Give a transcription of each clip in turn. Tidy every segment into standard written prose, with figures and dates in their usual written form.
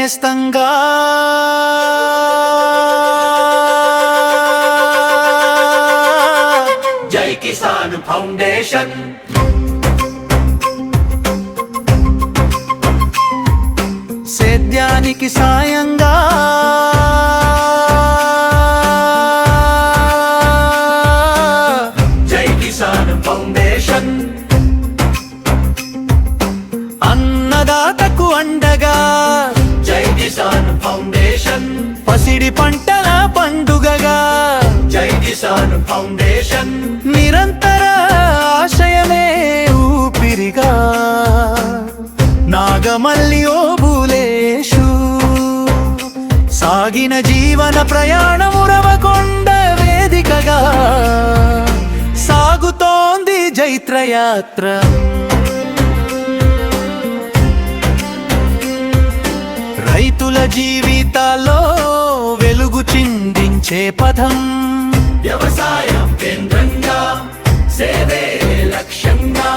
నేస్తంగా జై కిసాన్ ఫౌండేషన్ సేద్యానికి సాయంగా జై కిసాన్ ఫౌండేషన్ అన్నదాతకు అండగా జై కిసాన్ ఫౌండేషన్ పసిడి పంటల పండుగగా జై కిసాన్ ఫౌండేషన్ నిరంతర ఆశయమే ఊపిరిగా నాగమల్లి ఓ బూలేషు సాగిన జీవన ప్రయాణము రవకొండ వేదికగా సాగుతోంది జైత్రయాత్ర రైతుల జీవితాల్లో వెలుగు చిందించే పథం వ్యవసాయం కేంద్రంగా సేవే లక్ష్యంగా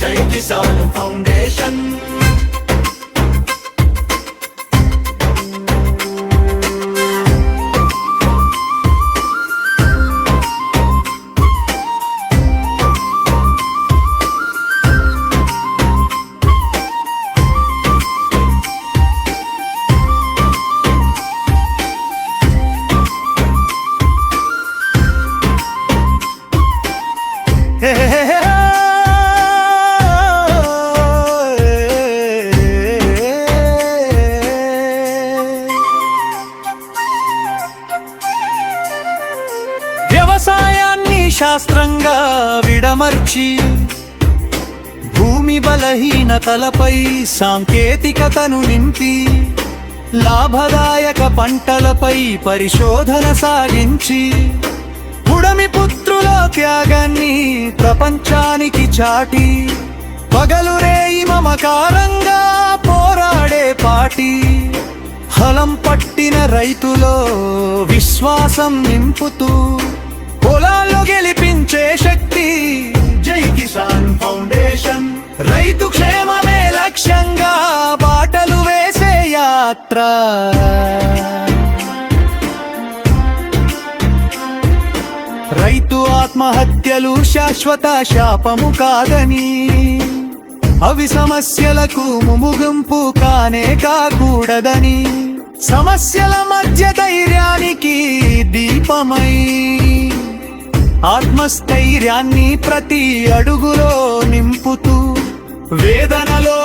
జై కిసాన్ ఫౌండేషన్ వ్యవసాయాన్ని శాస్త్రంగా విడమర్చి భూమి బలహీనతలపై సాంకేతికతను నింపి లాభదాయక పంటలపై పరిశోధన సాగించి పుడమి పుత్రుల త్యాగాన్ని ప్రపంచానికి చాటి పగలు రేయి మమకారంగా పోరాడే పాటి హలం పట్టిన రైతులో విశ్వాసం నింపుతూ పొలాల్లో గెలిపించే శక్తి జై కిసాన్ ఫౌండేషన్ రైతు క్షేమమే లక్ష్యంగా బాటలు వేసే యాత్ర రైతు ఆత్మహత్యలు శాశ్వత శాపము కాదని అవి సమస్యలకు ముగింపు కానే కాకూడదని సమస్యల మధ్య ధైర్యానికి దీపమై ఆత్మస్థైర్యాన్ని ప్రతి అడుగులో నింపుతూ వేదనలో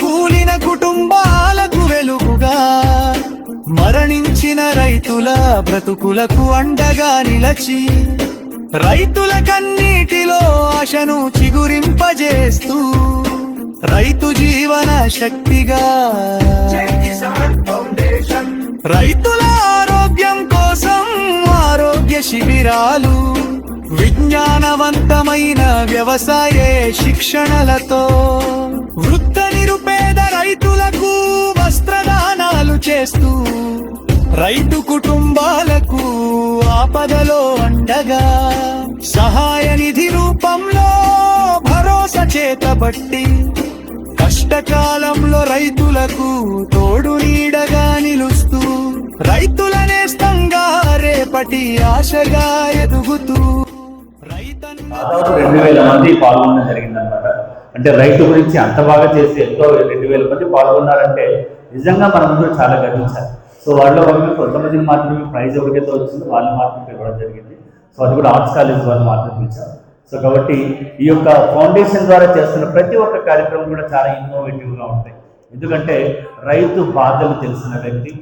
కూలిన కుటుంబాలకు వెలుగుగా మరణించిన రైతుల బ్రతుకులకు అండగా నిలచి రైతుల కన్నీటిలో ఆశను చిగురింపజేస్తూ రైతు జీవన శక్తిగా రైతుల ఆరోగ్యం కోసం ఆరోగ్య శిబిరాలు విజ్ఞానవంతమైన వ్యవసాయ శిక్షణలతో వృత్త నిరుపేద రైతులకు వస్త్రదానాలు చేస్తూ రైతు కుటుంబాలకు ఆపదలో అండగా సహాయ నిధి రూపంలో భరోసా చేతబట్టి కష్టకాలంలో రైతులకు తోడు నీడగా నిలుస్తూ రైతుల నేస్తంగా రేపటి ఆశగా ఎదుగుతూ దాదాపు 2000 మంది పాల్గొనడం జరిగిందన్నమాట. అంటే రైతు గురించి అంత బాగా చేసి ఎంతో 2000 మంది పాల్గొన్నారంటే నిజంగా మనమందరూ చాలా గర్వించాలి. సో వాళ్ళలో కొంతమందికి మాత్రమే ప్రైజ్ ఎవరికైతే వచ్చిందో వాళ్ళు మాత్రమే ఇవ్వడం జరిగింది. సో అది కూడా ఆర్ట్స్ కాలేజ్ వాళ్ళు మాత్రం ఇచ్చారు. సో కాబట్టి ఈ యొక్క ఫౌండేషన్ ద్వారా చేస్తున్న ప్రతి ఒక్క కార్యక్రమం కూడా చాలా ఇన్నోవేటివ్గా ఉంటాయి. ఎందుకంటే రైతు బాధలు తెలిసిన వ్యక్తి,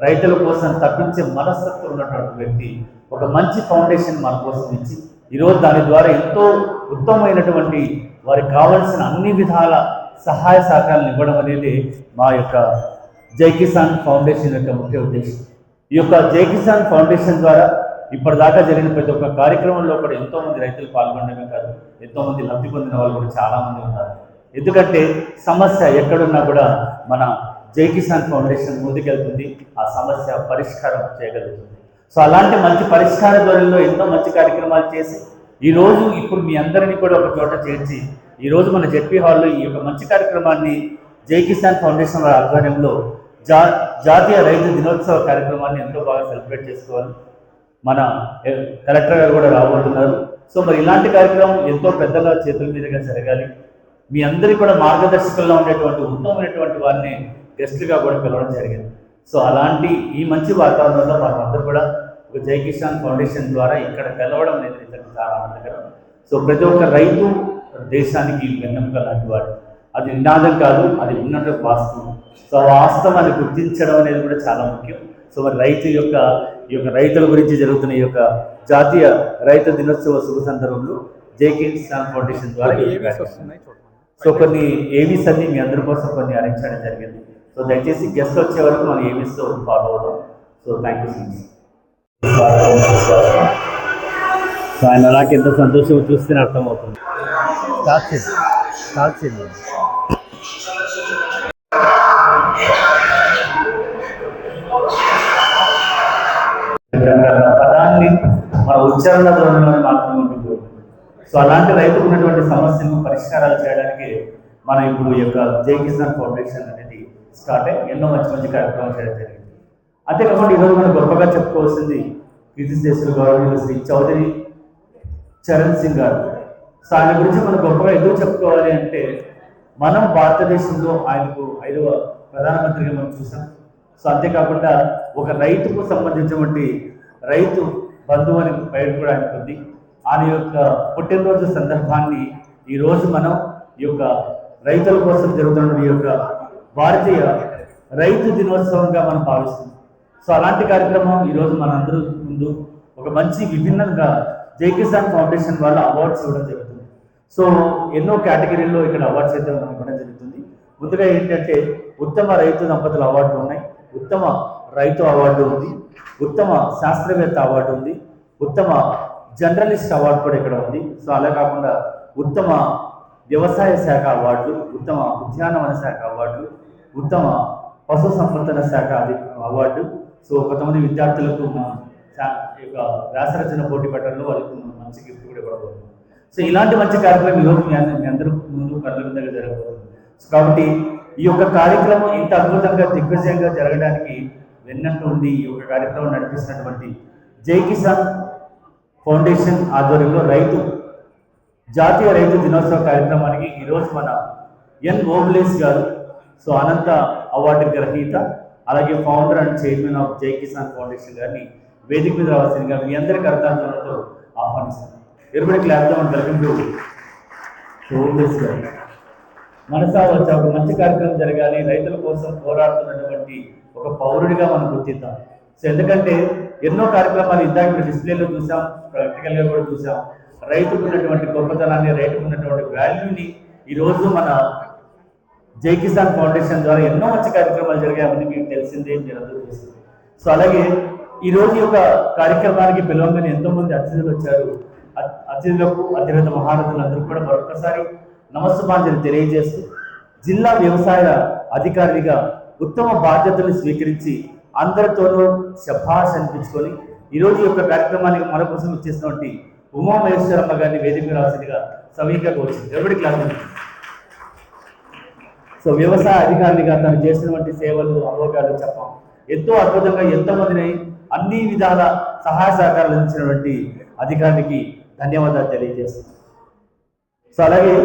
రైతుల కోసం తప్పించే మనస్తత్వం ఉన్నటువంటి వ్యక్తి ఒక మంచి ఫౌండేషన్ మన కోసం ఇచ్చి ఈరోజు దాని ద్వారా ఎంతో ఉత్తమమైనటువంటి వారికి కావాల్సిన అన్ని విధాల సహాయ సహకారాలను ఇవ్వడం అనేది మా యొక్క జై కిసాన్ ఫౌండేషన్ యొక్క ముఖ్య ఉద్దేశం. ఈ యొక్క జై కిసాన్ ఫౌండేషన్ ద్వారా ఇప్పటిదాకా జరిగిన ప్రతి ఒక్క కార్యక్రమంలో కూడా ఎంతోమంది రైతులు పాల్గొనడమే కాదు, ఎంతోమంది లబ్ధి పొందిన వాళ్ళు కూడా చాలామంది ఉన్నారు. ఎందుకంటే సమస్య ఎక్కడున్నా కూడా మన జై కిసాన్ ఫౌండేషన్ ముందుకెళ్తుంది, ఆ సమస్య పరిష్కారం చేయగలుగుతుంది. సో అలాంటి మంచి పరిష్కార ధోరణిలో ఎన్నో మంచి కార్యక్రమాలు చేసి ఈరోజు ఇప్పుడు మీ అందరినీ కూడా ఒక చోట చేర్చి ఈరోజు మన జెడ్పీ హాల్లో ఈ యొక్క మంచి కార్యక్రమాన్ని జై కిసాన్ ఫౌండేషన్ వారి ఆధ్వర్యంలో జాతీయ రైతు దినోత్సవ కార్యక్రమాన్ని ఎంతో బాగా సెలబ్రేట్ చేసుకోవాలి. మన కలెక్టర్ గారు కూడా రాబోతున్నారు. సో మరి ఇలాంటి కార్యక్రమం ఎంతో పెద్దగా చేతుల మీదుగా జరగాలి. మీ అందరికీ కూడా మార్గదర్శకుల్లో ఉండేటువంటి ఉత్తమమైనటువంటి వారిని గెస్ట్గా కూడా పిలవడం జరిగింది. సో అలాంటి ఈ మంచి వాతావరణంలో మనం అందరూ కూడా ఒక జై కిసాన్ ఫౌండేషన్ ద్వారా ఇక్కడ కలవడం అనేది నిజంగా చాలా ఆనందకరం. సో ప్రతి ఒక్క రైతు దేశానికి వెన్నెముక లాంటి వాడు. అది నినాదం కాదు, అది ఉన్నట్టు వాస్తవం. సో ఆ వాస్తవాన్ని గుర్తించడం అనేది కూడా చాలా ముఖ్యం. సో మరి ఈ యొక్క రైతుల గురించి జరుగుతున్న ఈ యొక్క జాతీయ రైతు దినోత్సవ శుభ సందర్భంలో జై కిసాన్ ఫౌండేషన్ ద్వారా సో కొన్ని ఏవీస్ అన్ని మీ అందరి కోసం కొన్ని అరేంజ్ చేయడం జరిగింది. సో దయచేసి గెస్ట్ వచ్చే వరకు మనం ఏవీస్తో ఫాలో అవుదాం. So thank you so much. So ఆయన నాకు ఎంత సంతోషం చూస్తేనే అర్థమవుతుంది. స్టార్ట్ చేయండి. పదాన్ని మన ఉచ్చారణ ధోరణిలోనే మాత్రమే ఉంటుంది. సో అలాంటి రైతుకు ఉన్నటువంటి సమస్యలను పరిష్కారాలు చేయడానికి మనం ఇప్పుడు ఈ యొక్క జై కిసాన్ ఫౌండేషన్ అనేది స్టార్ట్ అయ్యి ఎన్నో మంచి కార్యక్రమాలు చేయడం జరిగింది. అంతేకాకుండా ఈరోజు మనం గొప్పగా చెప్పుకోవాల్సింది కీర్తిశేషులు గౌరవనీయులు శ్రీ చౌదరి చరణ్ సింగ్ గారు. సో ఆయన గురించి మనం గొప్పగా ఎందుకు చెప్పుకోవాలి అంటే మనం భారతదేశంలో ఆయనకు 5వ ప్రధానమంత్రిగా మనం చూసాం. సో అంతేకాకుండా ఒక రైతుకు సంబంధించినటువంటి రైతు బంధువు అని పేరు కూడా ఆయనకు ఉంది. ఆయన యొక్క పుట్టినరోజు సందర్భాన్ని ఈరోజు మనం ఈ యొక్క రైతుల కోసం జరుగుతున్న ఈ యొక్క భారతీయ రైతు దినోత్సవంగా మనం భావిస్తున్నాం. సో అలాంటి కార్యక్రమం ఈరోజు మనందరూ ముందు ఒక మంచి విభిన్నంగా జై కిసాన్ ఫౌండేషన్ వాళ్ళ అవార్డ్స్ ఇవ్వడం జరుగుతుంది. సో ఎన్నో కేటగిరీల్లో ఇక్కడ అవార్డ్స్ అయితే ఇవ్వడం జరుగుతుంది. ముందుగా ఏంటంటే ఉత్తమ రైతు దంపతుల అవార్డు ఉన్నాయి, ఉత్తమ రైతు అవార్డు ఉంది, ఉత్తమ శాస్త్రవేత్త అవార్డు ఉంది, ఉత్తమ జర్నలిస్ట్ అవార్డు కూడా ఇక్కడ ఉంది. సో అలా కాకుండా ఉత్తమ వ్యవసాయ శాఖ అవార్డులు, ఉత్తమ ఉద్యానవన శాఖ అవార్డులు, ఉత్తమ పశు సంవర్ధన శాఖ అవార్డు. సో కొంతమంది విద్యార్థులకు యొక్క వ్యాసరచన పోటీ పెట్టడంలో వాళ్ళకి మంచి గిఫ్ట్ కూడా ఇవ్వబోతుంది. సో ఇలాంటి మంచి కార్యక్రమం ఈరోజు మీ అందరూ ముందు కళ్ళ విధంగా జరగబోతుంది. సో కాబట్టి ఈ యొక్క కార్యక్రమం ఇంత అద్భుతంగా దిగ్విజయంగా జరగడానికి వెన్నట్టు ఉండి ఈ యొక్క కార్యక్రమం నడిపిస్తున్నటువంటి జై కిసాన్ ఫౌండేషన్ ఆధ్వర్యంలో జాతీయ రైతు దినోత్సవ కార్యక్రమానికి ఈరోజు మన ఎన్ ఓబులేస్ గారు, సో అనంత అవార్డు గ్రహీత, అలాగే ఫౌండర్ అండ్ చైర్మన్ ఆఫ్ జై కిసాన్ ఫౌండేషన్ గారిని వేదిక మీద రావాల్సిందిగా మీ అందరికీ అర్థాంతరంతో ఆహ్వానిస్తాను. ఎరుబడి క్లాప్తో వెల్కమ్ టు ఓబులేస్ గారు. మనసా వచ్చే ఒక మంచి కార్యక్రమం జరగాలి, రైతుల కోసం పోరాడుతున్నటువంటి ఒక పౌరుడిగా మనం గుర్తిద్దాం. సో ఎందుకంటే ఎన్నో కార్యక్రమాలు ఇందాక ఇప్పుడు డిస్ప్లేలో చూసాం, ప్రాక్టికల్గా కూడా చూసాం. రైతుకు ఉన్నటువంటి గొప్పతనాన్ని, రైతుకు ఉన్నటువంటి వాల్యూని ఈరోజు మన జై కిసాన్ ఫౌండేషన్ ద్వారా ఎన్నో మంచి కార్యక్రమాలు జరిగాయని మీకు తెలిసిందే, మీరు అందరూ చూసింది. సో అలాగే ఈరోజు యొక్క కార్యక్రమానికి పిలవగానే ఎంతోమంది అతిథులు వచ్చారు. అతిథులకు, అతిరథ మహారథులందరూ కూడా మరొకసారి నమస్సుమాంజలి తెలియజేస్తూ జిల్లా వ్యవసాయ అధికారిగా ఉత్తమ బాధ్యతలు స్వీకరించి అందరితోనూ శభాష్ అనిపించుకొని ఈరోజు యొక్క కార్యక్రమానికి మన కోసం వచ్చేసినటువంటి ఉమామహేశ్వరమ్మ గారిని వేదిక రాసిందిగా సవిగా వచ్చింది. ఎవరి క్లాస్. సో వ్యవసాయ అధికారిగా తను చేసినటువంటి సేవలు, అవగాహనలు చెప్పాం. ఎంతో అద్భుతంగా ఎంతోమందిని అన్ని విధాల సహాయ సహకారాలు అందించినటువంటి అధికారికి ధన్యవాదాలు తెలియజేస్తున్నాం. సో అలాగే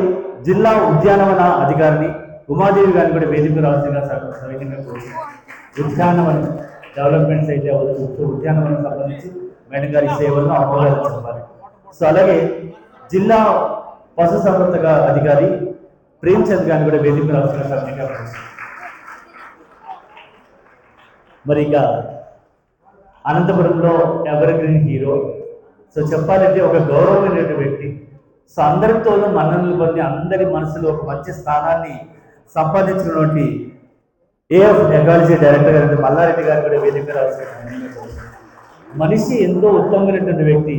జిల్లా ఉద్యానవన అధికారిని ఉమాదేవి గారిని కూడా వేదిక రావాల్సిందిగా సవినయంగా కోరుతున్నాం. ఉద్యానవన డెవలప్మెంట్స్ అయితే అవ్వచ్చు, ఉద్యానవనం సంబంధించి మేడం గారి సేవలను అవగాహన చెప్పాలి. సో అలాగే జిల్లా పశు సంవర్ధక అధికారి ప్రేమ్చంద్ గారిని కూడా వేదిక రావాల్సిన సవినయంగా కోరుతున్నాం. మరి ఇక అనంతపురంలో ఎవర్ గ్రీన్ హీరో. సో చెప్పాలంటే ఒక గౌరవమైన వ్యక్తి. సో అందరితోనూ మన్ననలు పొంది అందరి మనసులో ఒక మంచి స్థానాన్ని సంపాదించినటువంటి ఏఎఫ్ ఎకాలజీ డైరెక్టర్ గారు మల్లారెడ్డి గారు కూడా వేదిక రావాల్సిన మనిషి ఎంతో ఉత్తమమైనటువంటి వ్యక్తి,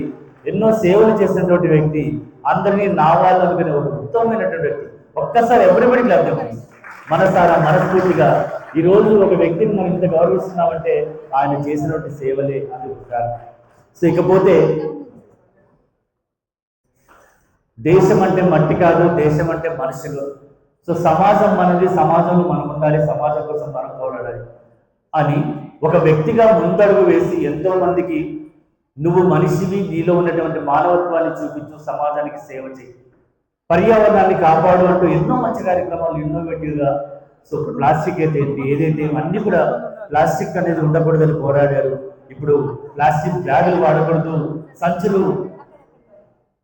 ఎన్నో సేవలు చేసినటువంటి వ్యక్తి, అందరినీ నా వాళ్ళు అనుకునే ఒక ఉత్తమమైనటువంటి వ్యక్తి. ఒక్కసారి ఎవరిబడికి అర్థం మనసారా మనస్ఫూర్తిగా ఈరోజు ఒక వ్యక్తిని మనం ఇంత గౌరవిస్తున్నామంటే ఆయన చేసినటువంటి సేవలే అందుకు కారణం. సో ఇకపోతే దేశం అంటే మట్టి కాదు, దేశం అంటే మనుషులు. సో సమాజం మనది, సమాజంలో మనం ఉండాలి, సమాజం కోసం మనం పోరాడాలి. అని ఒక వ్యక్తిగా ముందడుగు వేసి ఎంతో మందికి నువ్వు మనిషివి, నీలో ఉన్నటువంటి మానవత్వాన్ని చూపించు, సమాజానికి సేవ చేయి, పర్యావరణాన్ని కాపాడు అంటూ ఎన్నో మంచి కార్యక్రమాలు ఇన్నోవేటివ్గా. సో ప్లాస్టిక్ అయితే ఏదైతే అన్నీ కూడా ప్లాస్టిక్ అనేది ఉండకూడదని పోరాడారు. ఇప్పుడు ప్లాస్టిక్ బ్యాగులు వాడకూడదు, సంచులు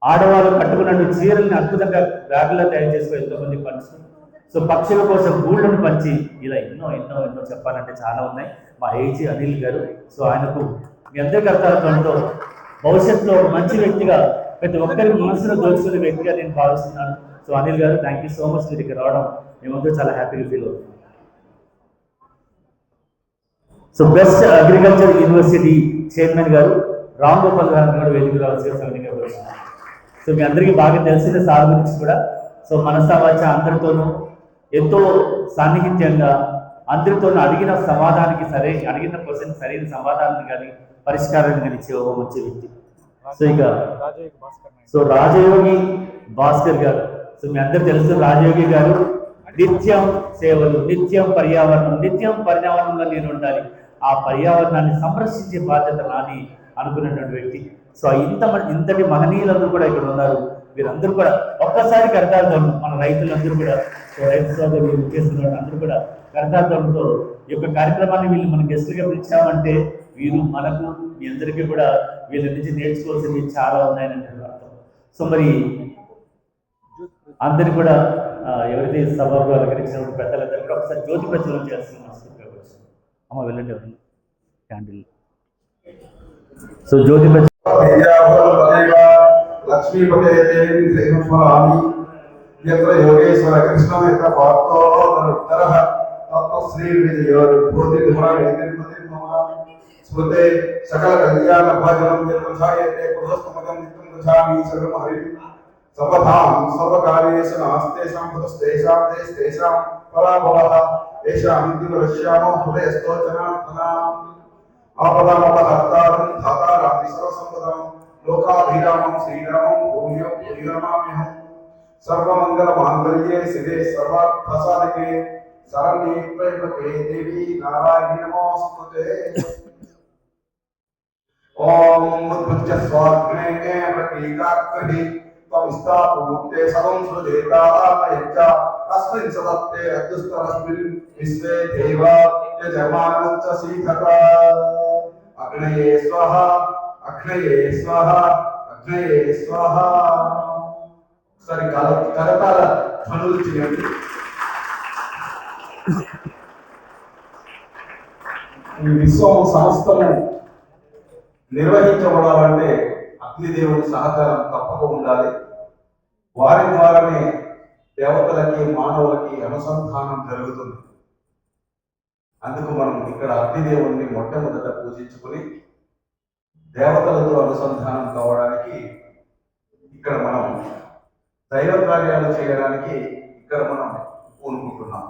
ఆడవాళ్ళు కట్టుకున్నట్టు చీరల్ని అద్భుతంగా బ్యాగుల్లో తయారు చేసుకుని ఎంతోమంది పంచుతారు. సో పక్షుల కోసం గూళ్ళను పంచి, ఇలా ఎన్నో ఎన్నో ఎన్నో చెప్పాలంటే చాలా ఉన్నాయి. మా ఏజీ అనిల్ గారు, సో ఆయనకు మీ అందరి కర్తవ్యంతో భవిష్యత్తులో ఒక మంచి వ్యక్తిగా, ప్రతి ఒక్కరి మనసులో దోచుకునే వ్యక్తిగా నేను భావిస్తున్నాను. సో అనిల్ గారు, థ్యాంక్ యూ సో మచ్. మీరు ఇక్కడ రావడం మేమంతా చాలా హ్యాపీగా ఫీల్ అవుతున్నాం. So best agriculture university chairman గారు రామ్ గోపాల్ గారు కూడా వేదిక రావాల్సిన సవినీగా కోరుతున్నాను. సో మీ అందరికీ బాగా తెలిసిన సార్ గురించి కూడా, సో మనసా వాచ అందరితోనూ ఎంతో సాన్నిహిత్యంగా, అందరితోనూ అడిగిన సమాధానానికి అడిగిన క్వశ్చన్ సరైన సమాధానం కానీ పరిష్కారాన్ని కానీ ఇచ్చే ఒక మంచి వ్యక్తి. సో ఇక రాజయోగి భాస్కర్ గారు, సో మీ అందరు తెలుసు రాజయోగి గారు నిత్యం సేవలు, నిత్యం పర్యావరణంలో నేను ఉండాలి, ఆ పర్యావరణాన్ని సంరక్షించే బాధ్యత నాది అనుకున్నటువంటి వ్యక్తి. సో ఇంతటి మహనీయులందరూ కూడా ఇక్కడ ఉన్నారు. వీరందరూ కూడా ఒక్కసారి కరతార్థం, మన రైతులందరూ కూడా, రైతు సోదరులు చేస్తున్న అందరూ కూడా కరతార్థంతో ఈ యొక్క కార్యక్రమాన్ని వీళ్ళు మన గెస్ట్గా పిలిచామంటే వీరు మనకు మీ అందరికీ కూడా వీళ్ళ నుంచి నేర్చుకోవాల్సినవి చాలా ఉన్నాయని అర్థం. సో మరి అందరి కూడా ఎవరైతే సభకు అలంకరించినప్పుడు పెద్దలందరూ కూడా ఒకసారి జ్యోతి ప్రచురణ చేస్తున్న అమ్మ వెళ్ళండి ఎవరండి క్యాండిల్. సో జ్యోతి లక్ష్మీపతే యత్ర యోగేశ్వర కృష్ణమేత పార్థో ధనుత్తరః తత్ర శ్రీ విజయోర్భూతి స్మృతే సకల కళ్యాణ భాజనం యత్రఛాయతే పురుషస్తమగం నిత్యం దశామి సర్వం హరి సర్వధాం సర్వకార్యేషు నాస్తేషాం పుతస్తేషాం తేషాం పరాభవః ఏషాం దివశ్యామో హృదయస్తోచనార్థనాం ఆపదామపహర్తారం ధాతారం విశ్వసంపదాం లోకాభిరామం శ్రీరామం భూమ్యో భూమిరమామ్యహం సర్వమంగళ మాంగళ్యే శివే సర్వార్థసాధికే శరణ్యే త్రయంబకే దేవి నారాయణి నమోస్తుతే. ఓం ఉద్భుత్య స్వాగ్నే ప్రతీకాగ్రహి త్వమిస్తాపూర్తే సదం సృజేతాయచ్చ అస్మిన్ సదత్తే అద్దుస్తరస్మిన్ విశ్వే దేవా యజమానశ్చ సీతక అగ్నయే స్వహ అగ్నయే స్వహ అగ్నయే స్వహ. ఒకసారి కరతాల ధ్వనులు చేయండి. ఈ విశ్వం సమస్తము నిర్వహించబడాలంటే అగ్నిదేవుని సహకారం తప్పక ఉండాలి. వారి ద్వారానే దేవతలకి మానవులకి అనుసంధానం జరుగుతుంది. అందుకు మనం ఇక్కడ అగ్నిదేవుని మొట్టమొదట పూజించుకుని దేవతలతో అనుసంధానం కావడానికి ఇక్కడ మనం దైవ కార్యాలు చేయడానికి ఇక్కడ మనం పూనుకుంటున్నాం.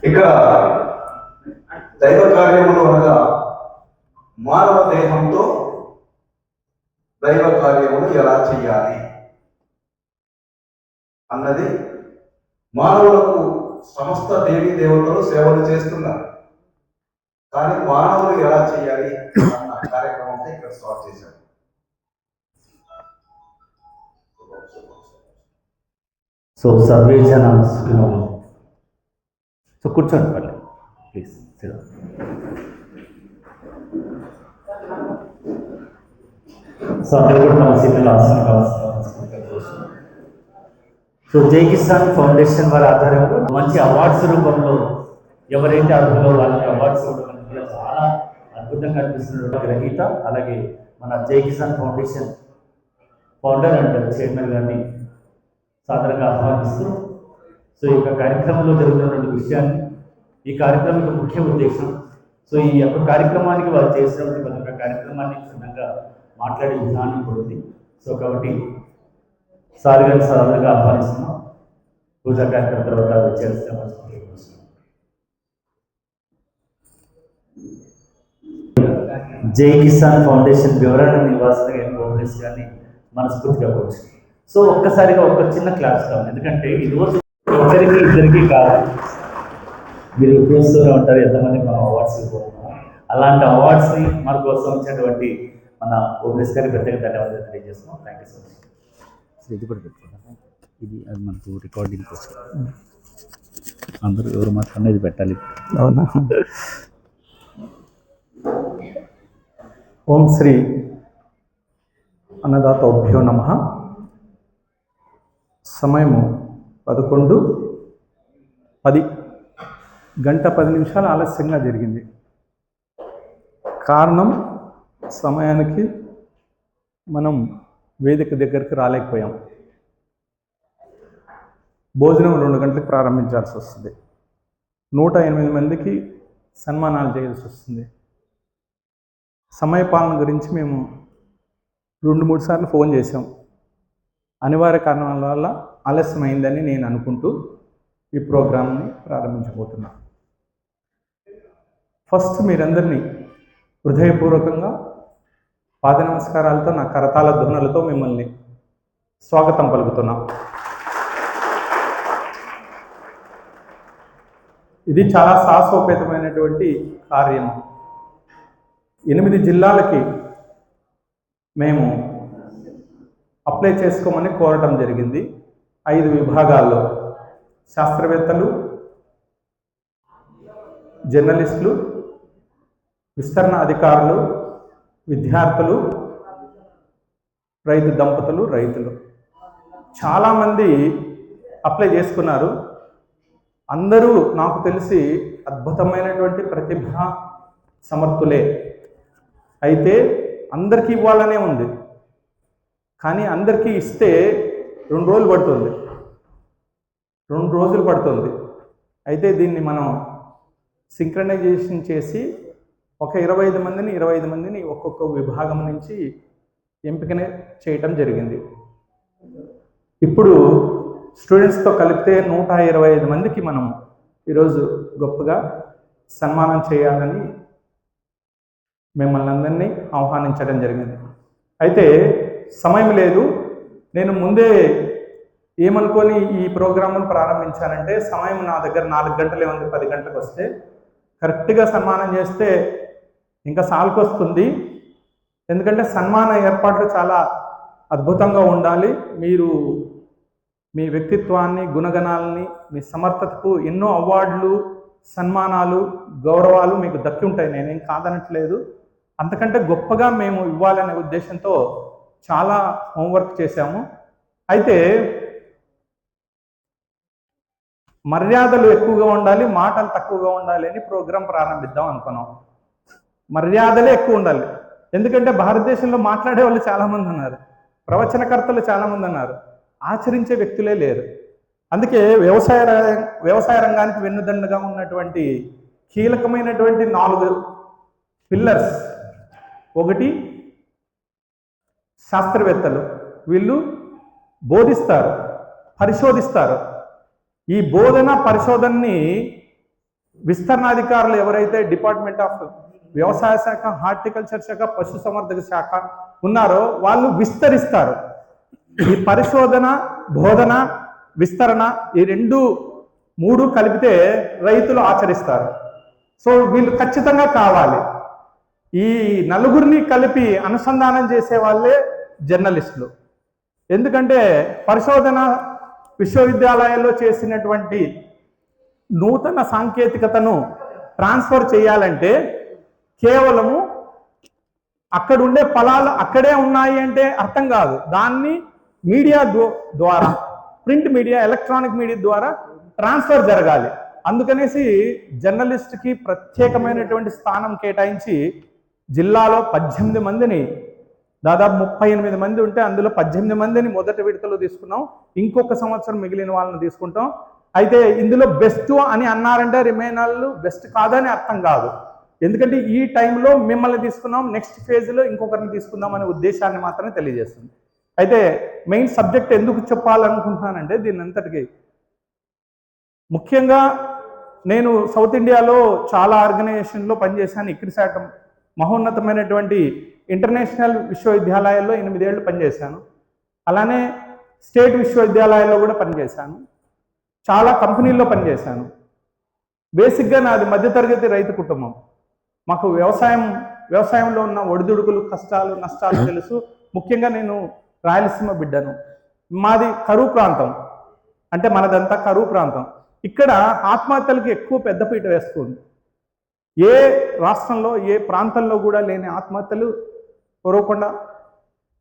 ఇక్కడ దైవ కార్యములు అనగా మానవ దేహంతో దైవ కార్యములు ఎలా చేయాలి అన్నది, మానవులకు సమస్త దేవీ దేవతలు సేవలు చేస్తున్నారు, కానీ మానవులు ఎలా చేయాలి అన్న కార్యక్రమంతో ఇక్కడ స్టార్ట్ చేశారు. సో సర్వే జనా సుఖినో. సో కూర్చోండి పర్లేదు ప్లీజ్. సో అందరూ కూడా మన సీట్లలో ఆసనం కావాల్సిన. సో జై కిసాన్ ఫౌండేషన్ వారి ఆధ్వర్యంలో మంచి అవార్డ్స్ రూపంలో ఎవరైతే అర్హులో వాళ్ళకి అవార్డ్స్ ఇవ్వడం కూడా చాలా అద్భుతంగా అనిపిస్తున్న గ్రహీత, అలాగే మన జై Kisan foundation founder and chairman గారిని సాధారణంగా ఆహ్వానిస్తూ, సో ఈ యొక్క కార్యక్రమంలో జరుగుతున్నటువంటి విషయాన్ని, ఈ కార్యక్రమం యొక్క ముఖ్య ఉద్దేశం, సో ఈ యొక్క కార్యక్రమానికి వారు చేసినటువంటి ప్రతి ఒక్క కార్యక్రమాన్ని క్షుణ్ణంగా మాట్లాడే విధానం కూడా ఉంది. సో కాబట్టి సార్ గారిని సాధారణంగా ఆహ్వానిస్తున్నాం. పూజా కార్యక్రమం తర్వాత చేస్తే జై కిసాన్ ఫౌండేషన్ వివరణ నివాసంగా గోపలేష్ గారిని మనస్ఫూర్తిగా కోరుచున్నాం. సో ఒక్కసారిగా ఒక చిన్న క్లాస్ కావాలి, ఎందుకంటే ఈరోజు కాదు. మీరు చూస్తూనే ఉంటారు ఎంతమంది మనం అవార్డ్స్ ఇవ్వబోతున్నాం. అలాంటి అవార్డ్స్ని మన కోసం ఇచ్చినటువంటి మన ఓబీఎస్ గారికి ప్రత్యేక ధన్యవాదాలు తెలియజేస్తున్నాం. Thank you so much. ఇది కూడా పెట్టుకున్నాం, ఇది అది మనకు రికార్డింగ్ కోసం అందరూ ఎవరు మాత్రమే ఇది పెట్టాలి. అవునా? ఓం శ్రీ అన్నదాతోభ్యో నమః. సమయము 11:10, 1:10 ఆలస్యంగా జరిగింది. కారణం సమయానికి మనం వేదిక దగ్గరికి రాలేకపోయాం. భోజనం 2 గంటలకు ప్రారంభించాల్సి వస్తుంది. 108 మందికి సన్మానాలు చేయాల్సి వస్తుంది. సమయపాలన గురించి మేము 2-3 సార్లు ఫోన్ చేసాం. అనివార్య కారణాల వల్ల ఆలస్యమైందని నేను అనుకుంటూ ఈ ప్రోగ్రామ్ని ప్రారంభించబోతున్నా. ఫస్ట్ మీరందరినీ హృదయపూర్వకంగా పాద నమస్కారాలతో, నా కరతాళ ధ్వనులతో మిమ్మల్ని స్వాగతం పలుకుతున్నా. ఇది చాలా సాహసోపేతమైనటువంటి కార్యం. 8 జిల్లాలకి మేము అప్లై చేసుకోమని కోరటం జరిగింది. 5 విభాగాల్లో శాస్త్రవేత్తలు, జర్నలిస్టులు, విస్తరణ అధికారులు, విద్యార్థులు, రైతు దంపతులు, రైతులు చాలామంది అప్లై చేసుకున్నారు. అందరూ నాకు తెలిసి అద్భుతమైనటువంటి ప్రతిభా సమర్థులే. అయితే అందరికీ ఇవ్వాలనే ఉంది, కానీ అందరికీ ఇస్తే 2 రోజులు పడుతుంది. 2 రోజులు పడుతుంది. అయితే దీన్ని మనం సింక్రనైజేషన్ చేసి ఒక 25 మందిని ఒక్కొక్క విభాగం నుంచి ఎంపికనే చేయటం జరిగింది. ఇప్పుడు స్టూడెంట్స్తో కలిపితే 125 మందికి మనం ఈరోజు గొప్పగా సన్మానం చేయాలని మిమ్మల్ని అందరినీ ఆహ్వానించడం జరిగింది. అయితే సమయం లేదు. నేను ముందే ఏమనుకొని ఈ ప్రోగ్రామ్ను ప్రారంభించానంటే, సమయం నా దగ్గర 4 గంటలే ఉంది. 10 గంటలకు వస్తే కరెక్ట్గా సన్మానం చేస్తే ఇంకా సాల్కొస్తుంది. ఎందుకంటే సన్మాన ఏర్పాట్లు చాలా అద్భుతంగా ఉండాలి. మీరు మీ వ్యక్తిత్వాన్ని, గుణగణాలని, మీ సమర్థతకు ఎన్నో అవార్డులు, సన్మానాలు, గౌరవాలు మీకు దక్కి ఉంటాయి. నేనేం కాదనట్లేదు. అంతకంటే గొప్పగా మేము ఇవ్వాలనే ఉద్దేశంతో చాలా హోంవర్క్ చేశాము. అయితే మర్యాదలు ఎక్కువగా ఉండాలి, మాటలు తక్కువగా ఉండాలి అని ప్రోగ్రాం ప్రారంభిద్దాం అనుకున్నాం. మర్యాదలే ఎక్కువ ఉండాలి. ఎందుకంటే భారతదేశంలో మాట్లాడే వాళ్ళు చాలామంది ఉన్నారు, ప్రవచనకర్తలు చాలామంది ఉన్నారు, ఆచరించే వ్యక్తులే లేరు. అందుకే వ్యవసాయ రంగానికి వెన్నుదండగా ఉన్నటువంటి కీలకమైనటువంటి 4 పిల్లర్స్. ఒకటి శాస్త్రవేత్తలు. వీళ్ళు బోధిస్తారు, పరిశోధిస్తారు. ఈ బోధన పరిశోధనని విస్తరణాధికారులు ఎవరైతే డిపార్ట్మెంట్ ఆఫ్ వ్యవసాయ శాఖ, హార్టికల్చర్ శాఖ, పశుసంవర్ధక శాఖ ఉన్నారో వాళ్ళు విస్తరిస్తారు. ఈ పరిశోధన, బోధన, విస్తరణ ఈ 2-3 కలిపితే రైతులు ఆచరిస్తారు. సో వీళ్ళు ఖచ్చితంగా కావాలి. ఈ 4 కలిపి అనుసంధానం చేసే వాళ్ళే జర్నలిస్టులు. ఎందుకంటే పరిశోధన విశ్వవిద్యాలయాల్లో చేసినటువంటి నూతన సాంకేతికతను ట్రాన్స్ఫర్ చేయాలంటే కేవలము అక్కడ ఉండే ఫలాలు అక్కడే ఉన్నాయి అంటే అర్థం కాదు. దాన్ని మీడియా ద్వారా, ప్రింట్ మీడియా, ఎలక్ట్రానిక్ మీడియా ద్వారా ట్రాన్స్ఫర్ జరగాలి. అందుకనేసి జర్నలిస్ట్కి ప్రత్యేకమైనటువంటి స్థానం కేటాయించి జిల్లాలో 18 మందిని, దాదాపు 38 మంది ఉంటే అందులో 18 మందిని మొదటి విడతలో తీసుకున్నాం. ఇంకొక సంవత్సరం మిగిలిన వాళ్ళని తీసుకుంటాం. అయితే ఇందులో బెస్ట్ అని అన్నారంటే రిమైనర్లు బెస్ట్ కాదని అర్థం కాదు. ఎందుకంటే ఈ టైంలో మిమ్మల్ని తీసుకున్నాం, నెక్స్ట్ ఫేజ్లో ఇంకొకరిని తీసుకుందాం అనే ఉద్దేశాన్ని మాత్రమే తెలియజేస్తుంది. అయితే మెయిన్ సబ్జెక్ట్ ఎందుకు చెప్పాలనుకుంటున్నానంటే, దీని అంతటికి ముఖ్యంగా నేను సౌత్ ఇండియాలో చాలా ఆర్గనైజేషన్లో పనిచేశాను. ఇక్రిసాట్ మహోన్నతమైనటువంటి ఇంటర్నేషనల్ విశ్వవిద్యాలయాల్లో 8 ఏళ్ళు పనిచేశాను. అలానే స్టేట్ విశ్వవిద్యాలయాల్లో కూడా పనిచేశాను. చాలా కంపెనీల్లో పనిచేశాను. బేసిక్గా నాది మధ్యతరగతి రైతు కుటుంబం. మాకు వ్యవసాయంలో ఉన్న ఒడిదుడుకులు, కష్టాలు, నష్టాలు తెలుసు. ముఖ్యంగా నేను రాయలసీమ బిడ్డను. మాది కరువు ప్రాంతం, అంటే మనదంతా కరువు ప్రాంతం. ఇక్కడ ఆత్మహత్యలకు ఎక్కువ పెద్దపీట వేస్తుంది. ఏ రాష్ట్రంలో ఏ ప్రాంతంలో కూడా లేని ఆత్మహత్యలు ఉరవకొండ,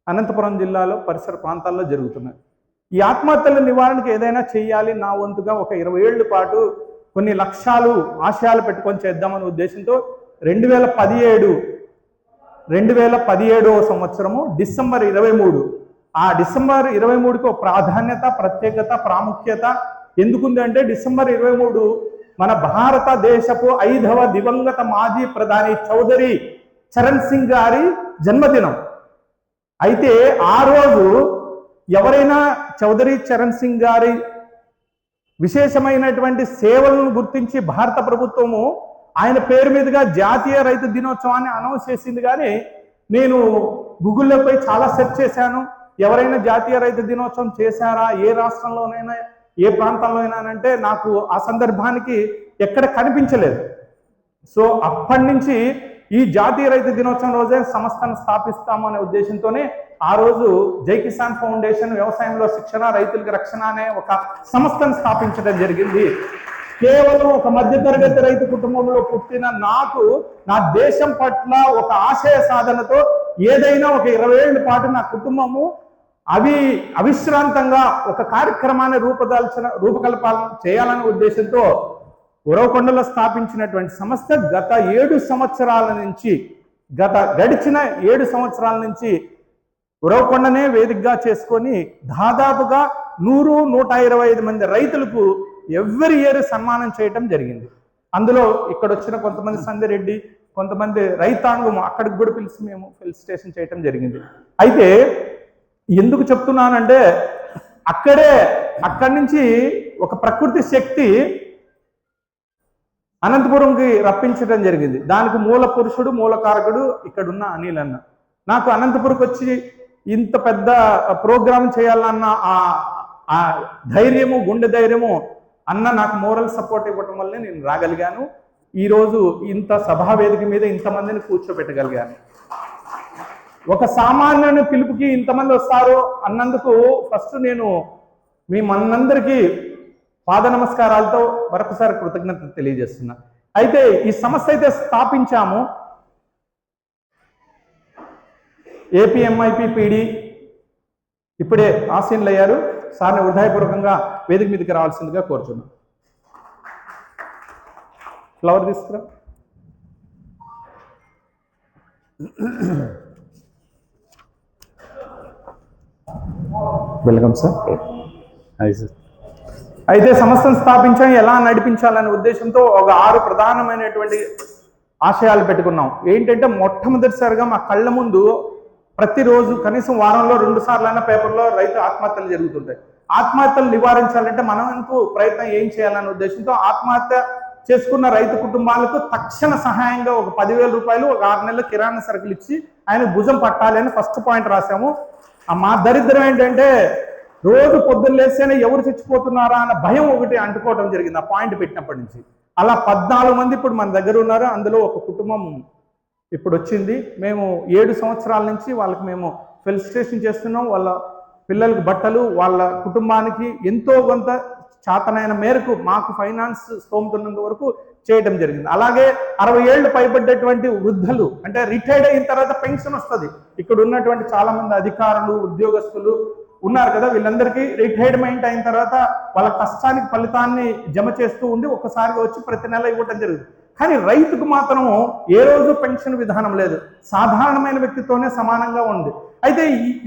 అనంతపురం జిల్లాలో పరిసర ప్రాంతాల్లో జరుగుతున్నాయి. ఈ ఆత్మహత్యల నివారణకు ఏదైనా చేయాలి, నా వంతుగా ఒక 20 ఏళ్ల పాటు కొన్ని లక్ష్యాలు, ఆశయాలు పెట్టుకొని చేద్దామనే ఉద్దేశంతో 2017 సంవత్సరము డిసెంబర్ 23, ఆ డిసెంబర్ 23కి ఒక ప్రాధాన్యత, ప్రత్యేకత, ప్రాముఖ్యత ఎందుకుంది అంటే డిసెంబర్ 23 మన భారతదేశపు 5వ దివంగత మాజీ ప్రధాని చౌదరి చరణ్ సింగ్ గారి జన్మదినం. అయితే ఆ రోజు ఎవరైనా చౌదరి చరణ్ సింగ్ గారి విశేషమైనటువంటి సేవలను గుర్తించి భారత ప్రభుత్వము ఆయన పేరు మీదుగా జాతీయ రైతు దినోత్సవాన్ని అనౌన్స్ చేసింది. కానీ నేను గూగుల్లో పోయి చాలా సెర్చ్ చేశాను, ఎవరైనా జాతీయ రైతు దినోత్సవం చేశారా ఏ రాష్ట్రంలోనైనా ఏ ప్రాంతంలో అయినా అంటే నాకు ఆ సందర్భానికి ఎక్కడ కనిపించలేదు. సో అప్పటి నుంచి ఈ జాతీయ రైతు దినోత్సవం రోజే సంస్థను స్థాపిస్తాము అనే ఉద్దేశంతోనే ఆ రోజు జై కిసాన్ ఫౌండేషన్ వ్యవసాయంలో శిక్షణ, రైతులకు రక్షణ అనే ఒక సంస్థను స్థాపించడం జరిగింది. కేవలం ఒక మధ్యతరగతి రైతు కుటుంబంలో పుట్టిన నాకు నా దేశం పట్ల ఒక ఆశయ సాధనతో ఏదైనా ఒక 20 ఏళ్ల పాటు నా కుటుంబము అవిశ్రాంతంగా ఒక కార్యక్రమాన్ని రూపకల్పన చేయాలనే ఉద్దేశంతో ఉరవకొండలో స్థాపించినటువంటి సంస్థ గడిచిన 7 సంవత్సరాల నుంచి ఉరవకొండనే వేదికగా చేసుకొని దాదాపుగా 100-125 మంది రైతులకు ఎవ్రీ ఇయర్ సన్మానం చేయటం జరిగింది. అందులో ఇక్కడ వచ్చిన కొంతమంది సందిరెడ్డి, కొంతమంది రైతాంగం అక్కడికి కూడా పిలిచి మేము ఫెలిసిటేషన్ చేయటం జరిగింది. అయితే ఎందుకు చెప్తున్నానంటే అక్కడి నుంచి ఒక ప్రకృతి శక్తి అనంతపురంకి రప్పించడం జరిగింది. దానికి మూల పురుషుడు, మూలకారకుడు ఇక్కడున్న అనిల్ అన్న. నాకు అనంతపురంకి వచ్చి ఇంత పెద్ద ప్రోగ్రాం చేయాలన్న ఆ ధైర్యము, గుండె ధైర్యము అన్న నాకు మోరల్ సపోర్ట్ ఇవ్వటం వల్లే నేను రాగలిగాను. ఈరోజు ఇంత సభా వేదిక మీద ఇంతమందిని కూర్చోబెట్టగలిగాను. ఒక సామాన్యుని పిలుపుకి ఇంతమంది వస్తారు అన్నందుకు ఫస్ట్ నేను మీ మనందరికీ పాద నమస్కారాలతో మరొకసారి కృతజ్ఞత తెలియజేస్తున్నా. అయితే ఈ సంస్థ అయితే స్థాపించాము. ఏపీఎంఐపీపీడి ఇప్పుడే ఆసీనులు అయ్యారు. సార్ని హృదయపూర్వకంగా వేదిక మీదకి రావాల్సిందిగా కోరుచున్నాం. ఫ్లవర్ తీసుకురా. Welcome sir. అయితే సంస్థను స్థాపించాం, ఎలా నడిపించాలనే ఉద్దేశంతో ఒక 6 ప్రధానమైనటువంటి ఆశయాలు పెట్టుకున్నాం. ఏంటంటే మొట్టమొదటిసారిగా మా కళ్ళ ముందు ప్రతిరోజు కనీసం వారంలో 2 సార్లైనా పేపర్లో రైతు ఆత్మహత్యలు జరుగుతుంటాయి. ఆత్మహత్యలు నివారించాలంటే మనం ఎందుకు ప్రయత్నం ఏం చేయాలనే ఉద్దేశంతో ఆత్మహత్య చేసుకున్న రైతు కుటుంబాలకు తక్షణ సహాయంగా ఒక 10,000 రూపాయలు, ఒక 6 నెలల కిరాణా సరుకులు ఇచ్చి ఆయన భుజం పట్టాలి అని ఫస్ట్ పాయింట్ రాసాము. మా దరిద్రం ఏంటంటే రోజు పొద్దున్న లేస్తేనే ఎవరు చచ్చిపోతున్నారా అన్న భయం ఒకటి అంటుకోవడం జరిగింది ఆ పాయింట్ పెట్టినప్పటి నుంచి. అలా 14 మంది ఇప్పుడు మన దగ్గర ఉన్నారు. అందులో ఒక కుటుంబం ఇప్పుడు వచ్చింది. మేము 7 సంవత్సరాల నుంచి వాళ్ళకి మేము ఫెలిసిటేషన్ చేస్తున్నాం. వాళ్ళ పిల్లలకి బట్టలు, వాళ్ళ కుటుంబానికి ఎంతో కొంత చాతనైన మేరకు మాకు ఫైనాన్స్ స్తోమతున్నంత వరకు చేయడం జరిగింది. అలాగే 60 ఏళ్ళు పైబడ్డటువంటి వృద్ధులు, అంటే రిటైర్డ్ అయిన తర్వాత పెన్షన్ వస్తుంది. ఇక్కడ ఉన్నటువంటి చాలా మంది అధికారులు, ఉద్యోగస్తులు ఉన్నారు కదా, వీళ్ళందరికీ రిటైర్మెంట్ అయిన తర్వాత వాళ్ళ కష్టానికి ఫలితాన్ని జమ చేస్తూ ఉండి ఒక్కసారిగా వచ్చి ప్రతి నెల ఇవ్వటం జరుగుతుంది. కానీ రైతుకు మాత్రం ఏ రోజు పెన్షన్ విధానం లేదు, సాధారణమైన వ్యక్తితోనే సమానంగా ఉంది. అయితే